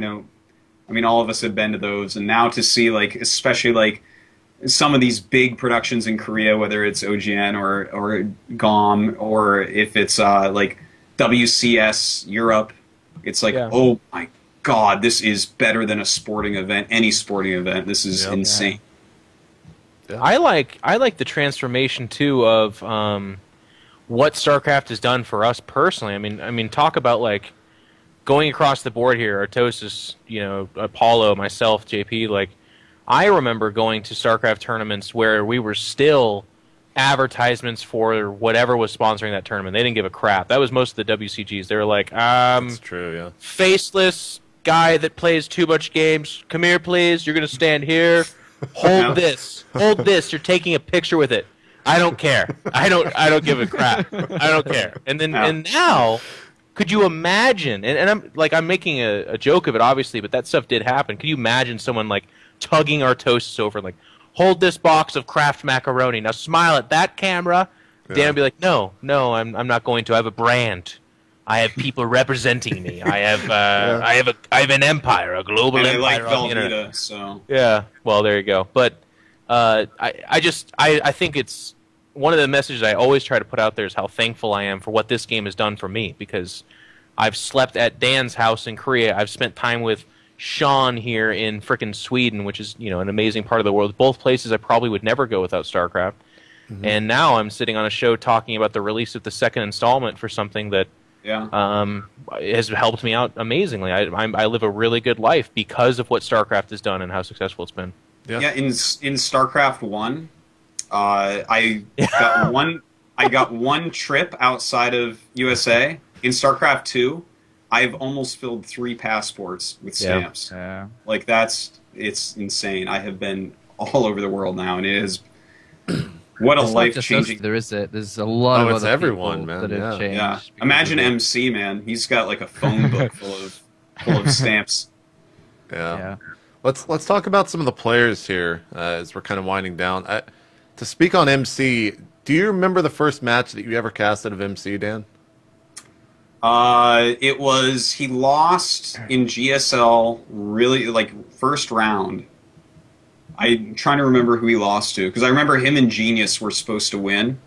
mean, all of us have been to those, and now to see, like, especially like some of these big productions in Korea, whether it's OGN or GOM, or if it's like WCS Europe, it's like, Yeah. oh my god, this is better than a sporting event, any sporting event. This is Yep. insane. Yeah. I like the transformation too of what StarCraft has done for us personally. I mean, talk about like going across the board here. Artosis, Apollo, myself, JP. Like, I remember going to StarCraft tournaments where we were still advertisements for whatever was sponsoring that tournament. They didn't give a crap. That was most of the WCGs. They were like, That's true. Yeah. faceless guy that plays too much games. Come here, please. You're gonna stand here. Hold this. Hold this. You're taking a picture with it. I don't care. I don't give a crap. I don't care. And then and now, could you imagine? And I'm making a joke of it, obviously, but that stuff did happen. Could you imagine someone like tugging Artosis over, like, hold this box of Kraft macaroni. Now smile at that camera. Yeah. Dan would be like, no, I'm not going to. I have a brand. I have people representing me. I have an empire, a global And I empire like on the internet. Velveeta, so Yeah. Well, there you go. But I think it's one of the messages I always try to put out there is how thankful I am for what this game has done for me, because I've slept at Dan's house in Korea. I've spent time with Sean here in frickin' Sweden, which is, an amazing part of the world. Both places I probably would never go without StarCraft. Mm-hmm. And now I'm sitting on a show talking about the release of the second installment for something that has helped me out amazingly. I live a really good life because of what StarCraft has done and how successful it's been. yeah. In StarCraft 1, I got one trip outside of USA. In StarCraft 2, I've almost filled 3 passports with stamps. Yeah. Like, it's insane. I have been all over the world now, and it is what a It's not just us, life-changing. there's a lot of it's other everyone, people man, that have yeah. changed. Yeah, because imagine of it. MC, man. He's got like a phone book full of stamps. Yeah. Let's talk about some of the players here as we're kind of winding down. To speak on MC, do you remember the first match that you ever casted of MC, Dan? He lost in GSL really, like, first round. I'm trying to remember who he lost to, because I remember him and Genius were supposed to win.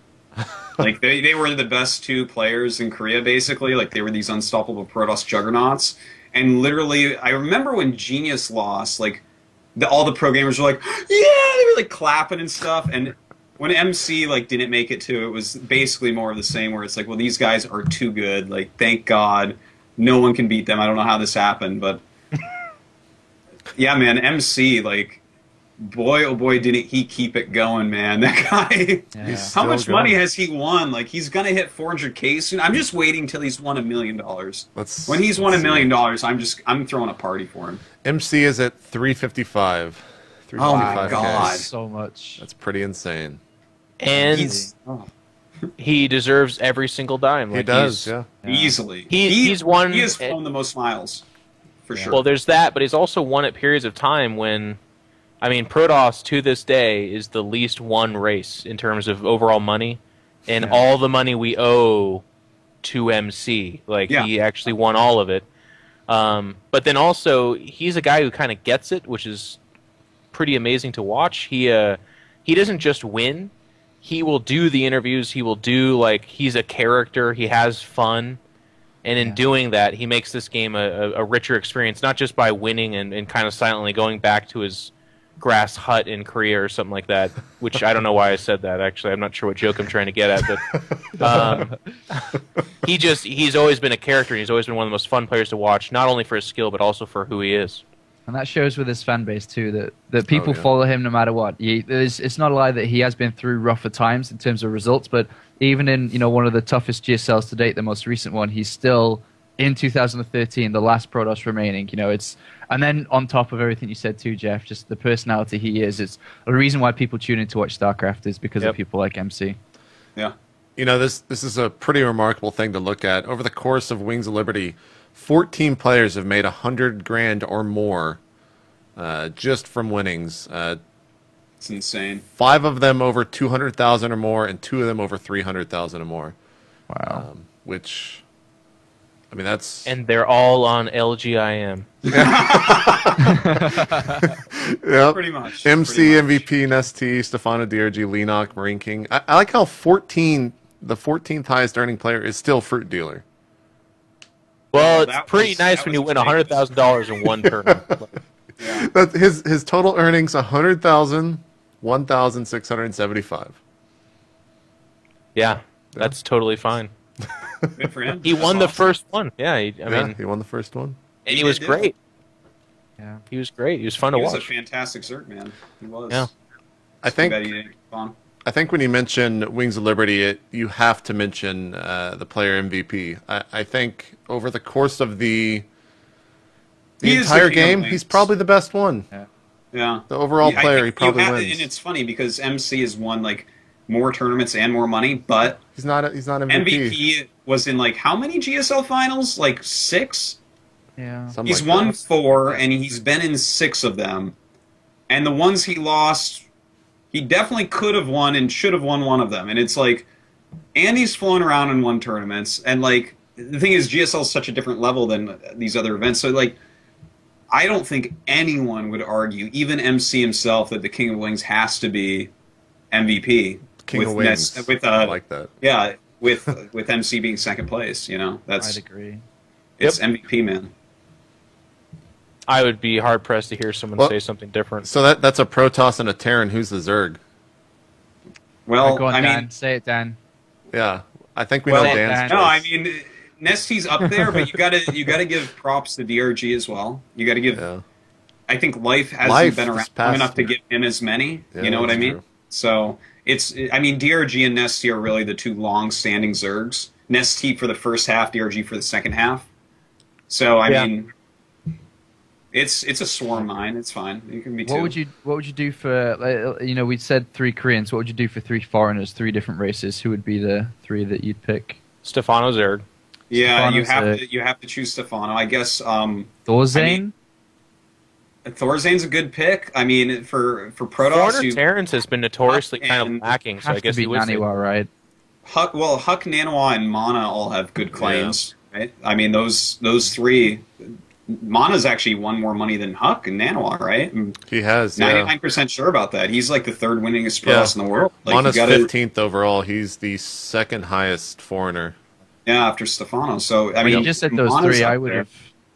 Like, they were the best 2 players in Korea, basically. Like, they were these unstoppable Protoss juggernauts. And literally, I remember when Genius lost, like, all the pro gamers were like, yeah! They were, like, clapping and stuff. And when MC, like, didn't make it to, it was basically more of the same, where it's like, well, these guys are too good. Like, thank God no one can beat them. I don't know how this happened, but yeah, man, MC, like, boy, oh boy, didn't he keep it going, man. That guy, Yeah. how much money has he won? Like, he's going to hit 400K soon. I'm just waiting till he's won $1 million. When he's won $1 million, I'm throwing a party for him. MC is at 355. Oh my 355K. God. So much. That's pretty insane. And he deserves every single dime. He Like, does, he's- yeah. Easily. He's won. He has flown the most miles, for sure. Well, there's that, but he's also won at periods of time when, I mean, Protoss to this day is the least won race in terms of overall money, and all the money we owe to MC. Like, he actually won all of it. But then also, he's a guy who kind of gets it, which is pretty amazing to watch. He doesn't just win. he will do the interviews. He will do, like, he's a character. He has fun. And in doing that, he makes this game a richer experience, not just by winning and kind of silently going back to his grass hut in Korea or something like that, which I don't know why I said that, actually. I'm not sure what joke I'm trying to get at. But he's always been a character, and he's always been one of the most fun players to watch, not only for his skill, but also for who he is. And that shows with his fan base too, that people follow him no matter what. It's not a lie that he has been through rougher times in terms of results, but even in one of the toughest GSLs to date, the most recent one, he's still in 2013, the last Protoss remaining. And then on top of everything you said too, Jeff, just the personality he is. It's the reason why people tune in to watch StarCraft is because of people like MC. Yeah. This is a pretty remarkable thing to look at. Over the course of Wings of Liberty, 14 players have made $100,000 or more just from winnings. It's insane. 5 of them over 200,000 or more, and 2 of them over 300,000 or more. Wow. Which, I mean, that's... And they're all on LGIM. Yep. Pretty much. MC, Pretty much. MVP, Nesty, Stefano, DRG, Lenok, Marine King. I like how the 14th highest earning player is still Fruit Dealer. Well, it's pretty nice when you win $100,000 in one tournament. Yeah. That his total earnings 100,000, 1,675. Yeah, that's totally fine. Good for him. He won the first one. Yeah, I mean, he won the first one. and he was great. Yeah. He was great. He was fun to He was watch. a fantastic Zerg, man. He was. Yeah. I think Too bad he didn't get fun. I think when you mention Wings of Liberty, you have to mention the player MVP. I think over the course of the He is the entire king of game, Wings. he's probably the best one. Yeah. The overall Yeah, I player, think he probably you have- wins. And it's funny because MC has won like more tournaments and more money, but He's not MVP. MVP was in like how many GSL finals? Like 6? Yeah. Something He's like won that. 4, and he's been in 6 of them. And the ones he lost, he definitely could have won and should have won one of them. And it's like, and he's flown around and won tournaments. And like, the thing is, GSL is such a different level than these other events. So like, I don't think anyone would argue, even MC himself, that the King of Wings has to be MVP. King of Wings. I like that. Yeah, with MC being second place. That's I'd agree. it's MVP, man. I would be hard pressed to hear someone say something different. So that's a Protoss and a Terran. Who's the Zerg? Well, Go on, I Dan. mean, Say it, Dan. Yeah, I think we know well, Dan's no, choice. I mean, Nesty's up there, but you gotta give props to DRG as well. You gotta give. Yeah. I think Life hasn't Life been this around past long enough to year. give him as many. Yeah, You know what I that's mean? true. So I mean, DRG and Nesty are really the two long-standing Zergs. Nesty for the first half, DRG for the second half. So I mean, it's a swarm mine. It's fine. You can be two. What would you do for we said 3 Koreans. What would you do for 3 foreigners, 3 different races? Who would be the 3 that you'd pick? Stefano Zerg. Yeah, Stefano's you have to choose Stefano. I guess. Thorzane? Thorzane's a good pick. I mean, for Protoss, Foreigner Terrence has been notoriously kind of and lacking, so I Have guess to be he would say. Naniwa, right? Huck, Nanawa, and Mana all have good claims, right? I mean, those 3. Mana's actually won more money than Huck and Nanawa, right? He has. Yeah. 99% sure about that. He's like the 3rd winningest Protoss in the world. Like, Mana's you gotta, 15th overall. He's the 2nd highest foreigner. Yeah, after Stefano. So I When mean, you just said those Mana's 3, up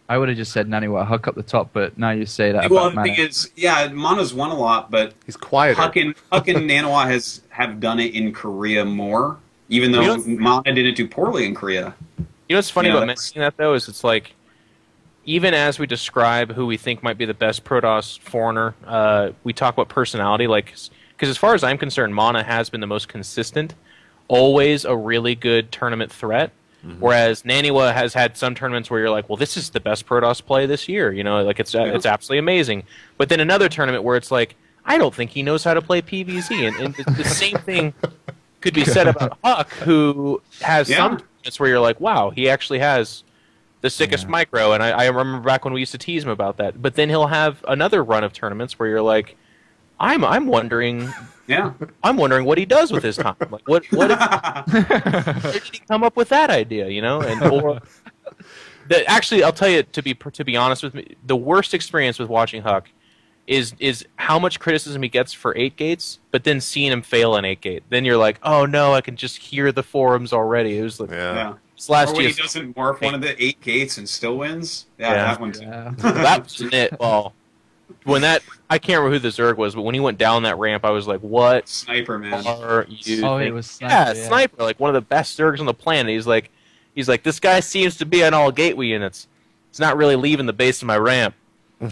I would have just said Naniwa, Huck up the top, but now you say that Well, about the Mana. thing is, yeah, Mana's won a lot, but He's quieter. Huck and Nanawa have done it in Korea more, even though Mana didn't do poorly in Korea. You know what's funny Yeah, about that's- mentioning that, though, is it's like, even as we describe who we think might be the best Protoss foreigner, we talk about personality, like, because as far as I'm concerned, Mana has been the most consistent, always a really good tournament threat. Whereas Naniwa has had some tournaments where you're like, well, this is the best Protoss play this year. Like it's absolutely amazing. But then another tournament where it's like, I don't think he knows how to play PvZ. And the same thing could be said about Huck, who has some tournaments where you're like, wow, he actually has the sickest micro. And I remember back when we used to tease him about that. But then he'll have another run of tournaments where you're like, I'm wondering. Yeah. I'm wondering what he does with his time. Like, where did he come up with that idea? Actually, I'll tell you, to be honest with me, the worst experience with watching Huck is how much criticism he gets for 8 gates, but then seeing him fail on 8 gate. Then you're like, oh no, I can just hear the forums already. It was like, this last or when he doesn't morph one of the 8 gates and still wins. Yeah, that one too. Yeah. that was it. Well, when that, I can't remember who the Zerg was, but when he went down that ramp, I was like, what Sniper, man. are you Oh, thinking? it was Sniper, yeah. Sniper, like one of the best Zergs on the planet. He's like, this guy seems to be on all gateway units. He's not really leaving the base of my ramp.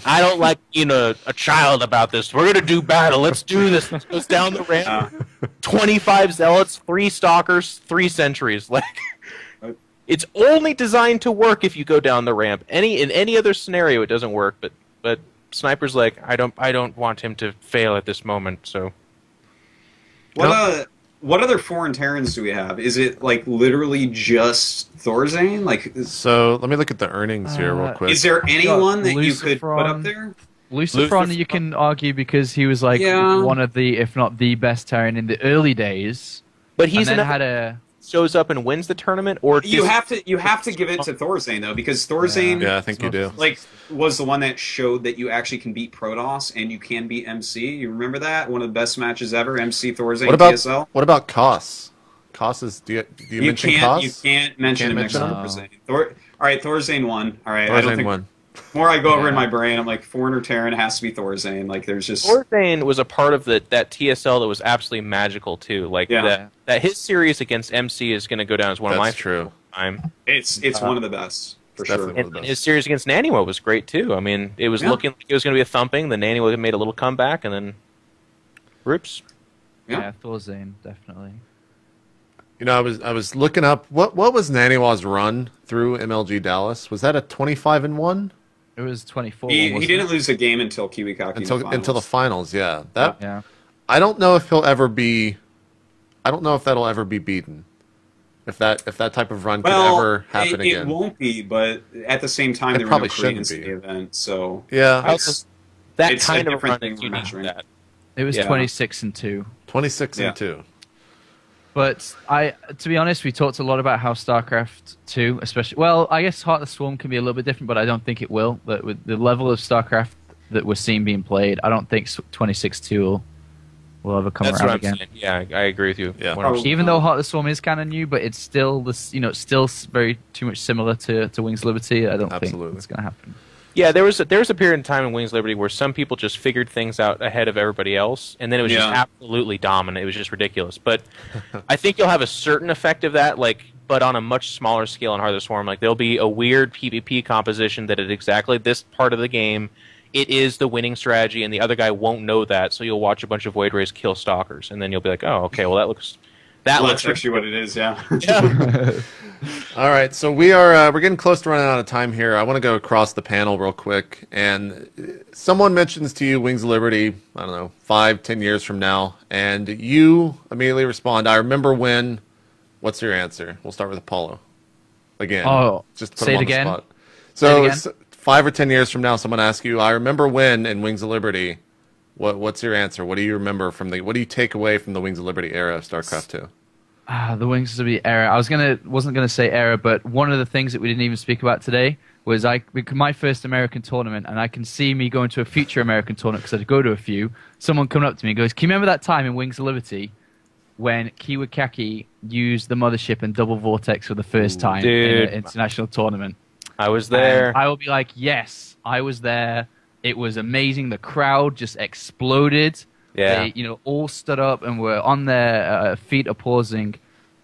I don't like being a child about this. We're going to do battle. Let's do this. Let's go down the ramp. 25 Zealots, 3 Stalkers, 3 Sentries. Like, it's only designed to work if you go down the ramp. In any other scenario, it doesn't work. But Sniper's like, I don't want him to fail at this moment. So, what other foreign Terrans do we have? Is it like literally just Thorzane? Like, So let me look at the earnings here real quick. is there anyone that you could put Lucifron. up there? Lucifron, you can argue because he was like one of the, if not the best Terran in the early days. but he's and then enough had a shows up and wins the tournament, or You have to give it to Thorzane though, because Thorzane Yeah, I think you do. like was the one that showed that you actually can beat Protoss and you can beat MC. You remember that? One of the best matches ever, MC Thorzane TSL. What about Koss? Koss is do you mention Koss? You can't mention him next to mention him? Thorzane. All right, Thorzane won. All right, I don't Thorzane think won. the more I go over in my brain, I'm like, foreigner Terran has to be Thorzane. Like, there's just Thorzane was a part of that TSL that was absolutely magical too. Like Yeah. that his series against MC is going to go down as one of my That's true. time. it's one of the best for sure. definitely. And his series against Naniwa was great too. I mean, it was looking like it was going to be a thumping. Then Naniwa made a little comeback, and then, whoops. Yeah. Thorzane, definitely. You know, I was looking up what was Naniwa's run through MLG Dallas. Was that a 25-1? It was 24. He wasn't didn't it? lose a game until Kiwikaki Until the finals, yeah. That Yeah. I don't know if he'll ever be. I don't know if that'll ever be beaten. If that type of run could ever happen it again. It won't be, but at the same time, It there were probably no shouldn't Koreans in be. the event, so Yeah, it's That a kind of different run thing is we're unique. measuring. That. It was Yeah. 26-2. 26 Yeah. and 2. But to be honest, we talked a lot about how StarCraft 2, especially, well, I guess Heart of the Swarm can be a little bit different, but I don't think it will. But with the level of StarCraft that we're seeing being played, I don't think 26-2 will ever come That's around what I'm again. saying. Yeah, I agree with you. Yeah. 100%. Even though Heart of the Swarm is kind of new, but it's still this, still very too much similar to Wings of Liberty. I don't Absolutely. think it's going to happen. Yeah, there was a period in time in Wings of Liberty where some people just figured things out ahead of everybody else, and then it was just absolutely dominant. It was just ridiculous. But I think you'll have a certain effect of that, but on a much smaller scale in Heart of the Swarm. Like, there'll be a weird PvP composition that at exactly this part of the game, it is the winning strategy, and the other guy won't know that, so you'll watch a bunch of Void Rays kill Stalkers, and then you'll be like, oh, okay, well, that looks that's actually what it is. Yeah. All right, so we're getting close to running out of time here. I want to go across the panel real quick, and someone mentions to you Wings of Liberty, I don't know, 5-10 years from now, and you immediately respond, I remember when. What's your answer? We'll start with Apollo. Again. Oh, just to put say him it on again. the spot. Say it So, again. 5 or 10 years from now, someone asks you, I remember when in Wings of Liberty. What's your answer? What do you remember what do you take away from the Wings of Liberty era of StarCraft 2? The Wings of Liberty era. Wasn't gonna say era, but one of the things that we didn't even speak about today was my first American tournament, and I can see me going to a future American tournament because I go to a few. Someone coming up to me and goes, "Can you remember that time in Wings of Liberty when Kiwikaki used the mothership and double vortex for the first time in an international tournament?" I was there. And I will be like, "Yes, I was there. It was amazing. The crowd just exploded." Yeah. They, all stood up and were on their feet applauding.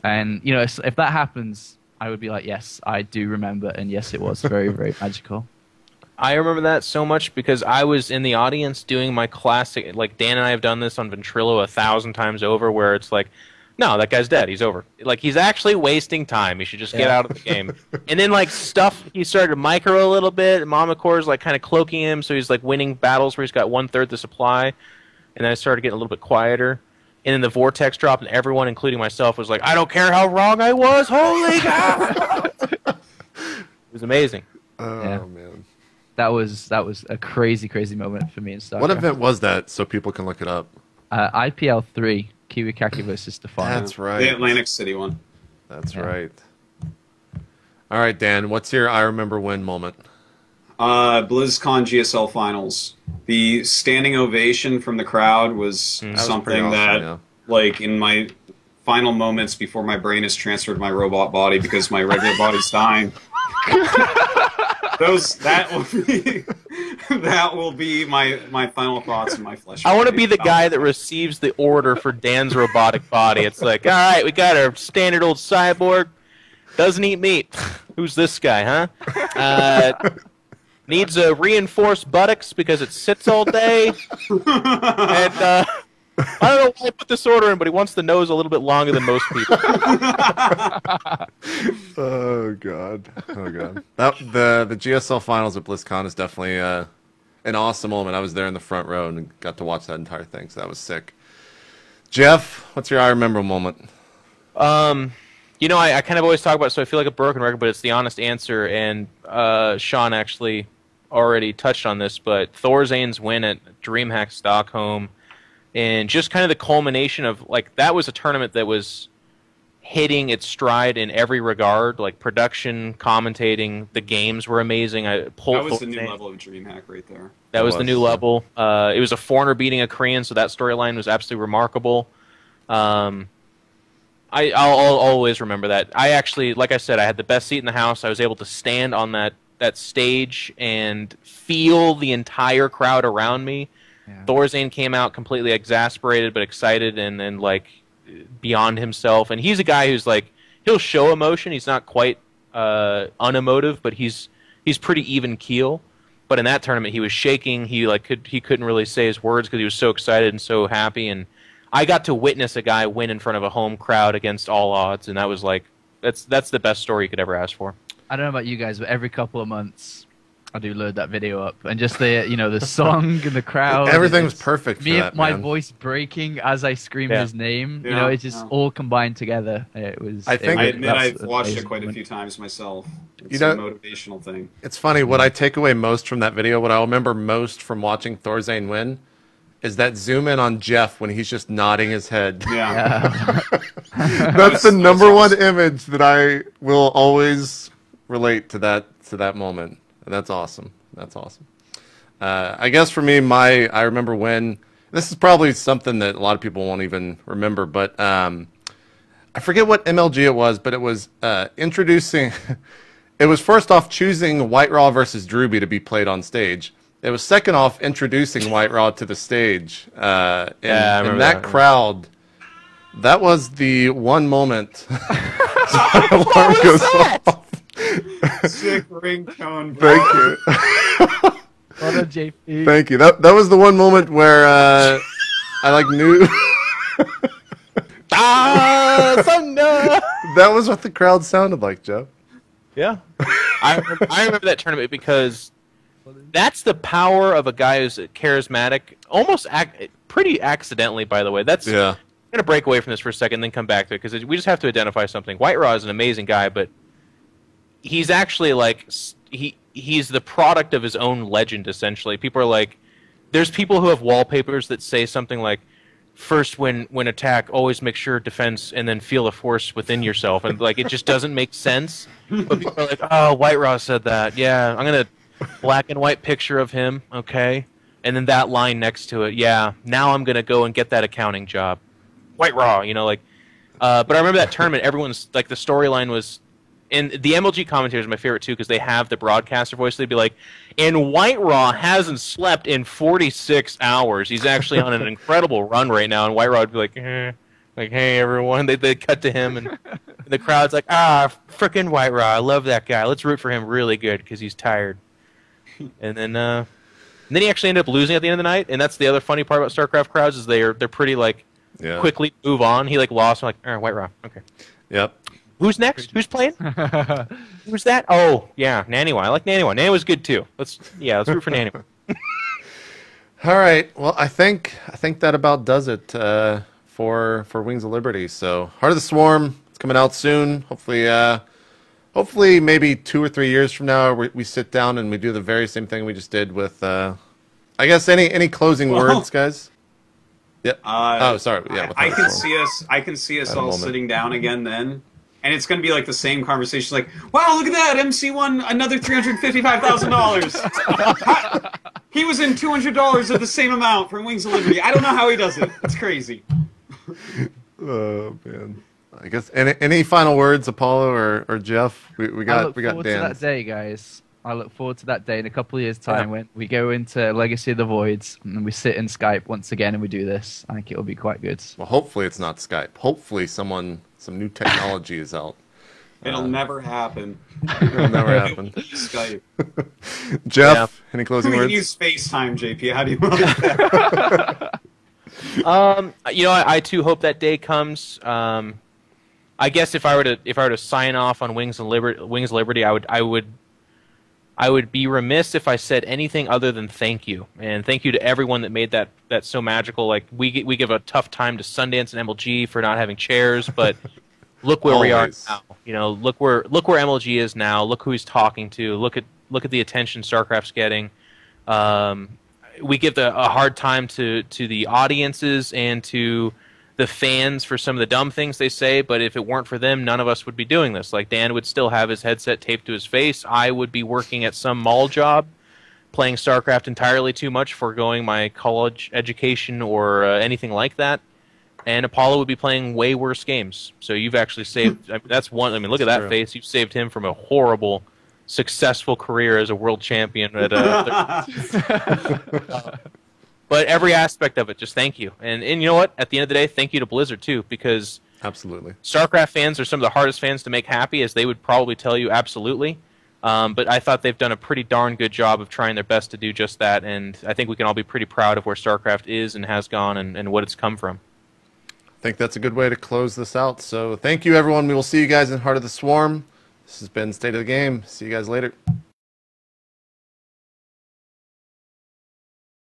And, if that happens, I would be like, yes, I do remember. And yes, it was very, very magical. I remember that so much because I was in the audience doing my classic, like Dan and I have done this on Ventrilo 1,000 times over, where it's like, no, that guy's dead. He's over. Like, he's actually wasting time. He should just get out of the game. And then, he started to micro a little bit. Mama Core's, kind of cloaking him, so he's, winning battles where he's got 1/3 the supply. And then I started getting a little bit quieter. And then the vortex dropped, and everyone, including myself, was like, I don't care how wrong I was. Holy cow! It was amazing. Oh, Yeah. man. That was a crazy, crazy moment for me in StarCraft. What event was that so people can look it up? IPL 3, Kiwikaki versus Stefano. That's right. The Atlantic City one. That's right. All right, Dan, what's your I remember when moment? BlizzCon GSL Finals. The standing ovation from the crowd was something awesome, that, yeah. like, in my final moments before my brain is transferred to my robot body because my regular body's dying. That will be my final thoughts and my flesh. I want to be the guy that receives the order for Dan's robotic body. It's like, all right, we got our standard old cyborg. Doesn't eat meat. Who's this guy, huh? Needs a reinforced buttocks because it sits all day. And I don't know why I put this order in, but he wants the nose a little bit longer than most people. Oh god. Oh god. The GSL finals at BlizzCon is definitely an awesome moment. I was there in the front row and got to watch that entire thing, so that was sick. Jeff, what's your I remember moment? You know, I kind of always talk about it, so I feel like a broken record, but it's the honest answer, and Sean actually already touched on this, but Thorzane's win at DreamHack Stockholm, and just kind of the culmination of, like, that was a tournament that was hitting its stride in every regard, like production, commentating, the games were amazing. That was the new level of DreamHack right there. That was the new level. It was a foreigner beating a Korean, so that storyline was absolutely remarkable. I'll always remember that. I actually, like I said, I had the best seat in the house. I was able to stand on that stage and feel the entire crowd around me. Yeah. Thorzane came out completely exasperated but excited and like beyond himself. And he's a guy who's like, he'll show emotion. He's not quite unemotive, but he's pretty even keel. But in that tournament, he was shaking. He couldn't really say his words because he was so excited and so happy. And I got to witness a guy win in front of a home crowd against all odds, and that was like that's the best story you could ever ask for. I don't know about you guys, but every couple of months I do load that video up, and just the song and the crowd. Everything was perfect. Me and my voice breaking as I scream his name. Yeah. It just all combined together. It was. I admit I've watched it quite a few times myself. It's a motivational thing. It's funny. What I take away most from that video, what I remember most from watching Thorzane win, is that zoom in on Jeff when he's just nodding his head. Yeah. That's the number one image that I will always relate to that moment. And that's awesome. That's awesome. I guess for me, I remember when, this is probably something that a lot of people won't even remember, but I forget what MLG it was, but it was introducing, it was first off choosing White Raw versus Drewby to be played on stage. It was second off introducing White Raw to the stage. And that crowd, that was the one moment. Alarm goes off. Sick ringtone. Thank you. What a JP. Thank you. That was the one moment where I knew. That was what the crowd sounded like, Joe. Yeah, I remember that tournament because that's the power of a guy who's charismatic, almost pretty accidentally, by the way. I'm going to break away from this for a second and then come back to it, because we just have to identify something. White Raw is an amazing guy, but he's actually like, he's the product of his own legend, essentially. People are like, there's people who have wallpapers that say something like, first when attack, always make sure defense, and then feel the force within yourself. And like, it just doesn't make sense. But people are like, oh, White Raw said that. Yeah, I'm going to black and white picture of him, okay? And then that line next to it, yeah, now I'm going to go and get that accounting job. White Raw, but I remember that tournament, everyone's, like, the storyline was, and the MLG commentators are my favorite too, because they have the broadcaster voice. They'd be like, and White Raw hasn't slept in 46 hours. He's actually on an incredible run right now. And White Raw would be like, hey, everyone. They'd cut to him, and the crowd's like, frickin' White Raw. I love that guy. Let's root for him really good because he's tired. And then he actually ended up losing at the end of the night. And that's the other funny part about StarCraft crowds is they're pretty, like, quickly move on. He, like, lost. I'm like, White Raw. Okay. Yep. Who's next? Who's playing? Who's that? Oh, yeah, Naniwa. I like Naniwa. Naniwa's good too. Let's root for Naniwa. All right. Well, I think that about does it for Wings of Liberty. So, Heart of the Swarm, it's coming out soon. Hopefully, maybe 2 or 3 years from now, we sit down and we do the very same thing we just did with. I guess any closing words, guys. Yep. Sorry. Yeah. I can see us all sitting down again then. And it's going to be like the same conversation, like, wow, look at that, MC won another $355,000. He was in $200 of the same amount from Wings of Liberty. I don't know how he does it. It's crazy. Oh, man. I guess any final words, Apollo or Jeff? We got forward to Dan. that day, guys. I look forward to that day in a couple of years' time when we go into Legacy of the Voids and we sit in Skype once again and we do this. I think it'll be quite good. Well, hopefully it's not Skype. Hopefully some new technology is out. It'll never happen. It'll never happen. Skype. Jeff, any closing We words? can use FaceTime, JP. How do you want that? You know, I too hope that day comes. I guess if I were to sign off on Wings of Liberty, I would be remiss if I said anything other than thank you, and thank you to everyone that made that so magical. Like we give a tough time to Sundance and MLG for not having chairs, but look where we are now. You know, look where MLG is now. Look who he's talking to. Look at the attention StarCraft's getting. We give a hard time to the audiences and to the fans for some of the dumb things they say, but if it weren't for them, none of us would be doing this. Like, Dan would still have his headset taped to his face. I would be working at some mall job, playing StarCraft entirely too much, foregoing my college education or anything like that. And Apollo would be playing way worse games. So you've actually saved... that's one... I mean, look at that face. You've saved him from a horrible, successful career as a world champion. But every aspect of it, just thank you. And you know what? At the end of the day, thank you to Blizzard, too, because absolutely, StarCraft fans are some of the hardest fans to make happy, as they would probably tell you absolutely. But I thought they've done a pretty darn good job of trying their best to do just that, and I think we can all be pretty proud of where StarCraft is and has gone and what it's come from. I think that's a good way to close this out. So thank you, everyone. We will see you guys in Heart of the Swarm. This has been State of the Game. See you guys later.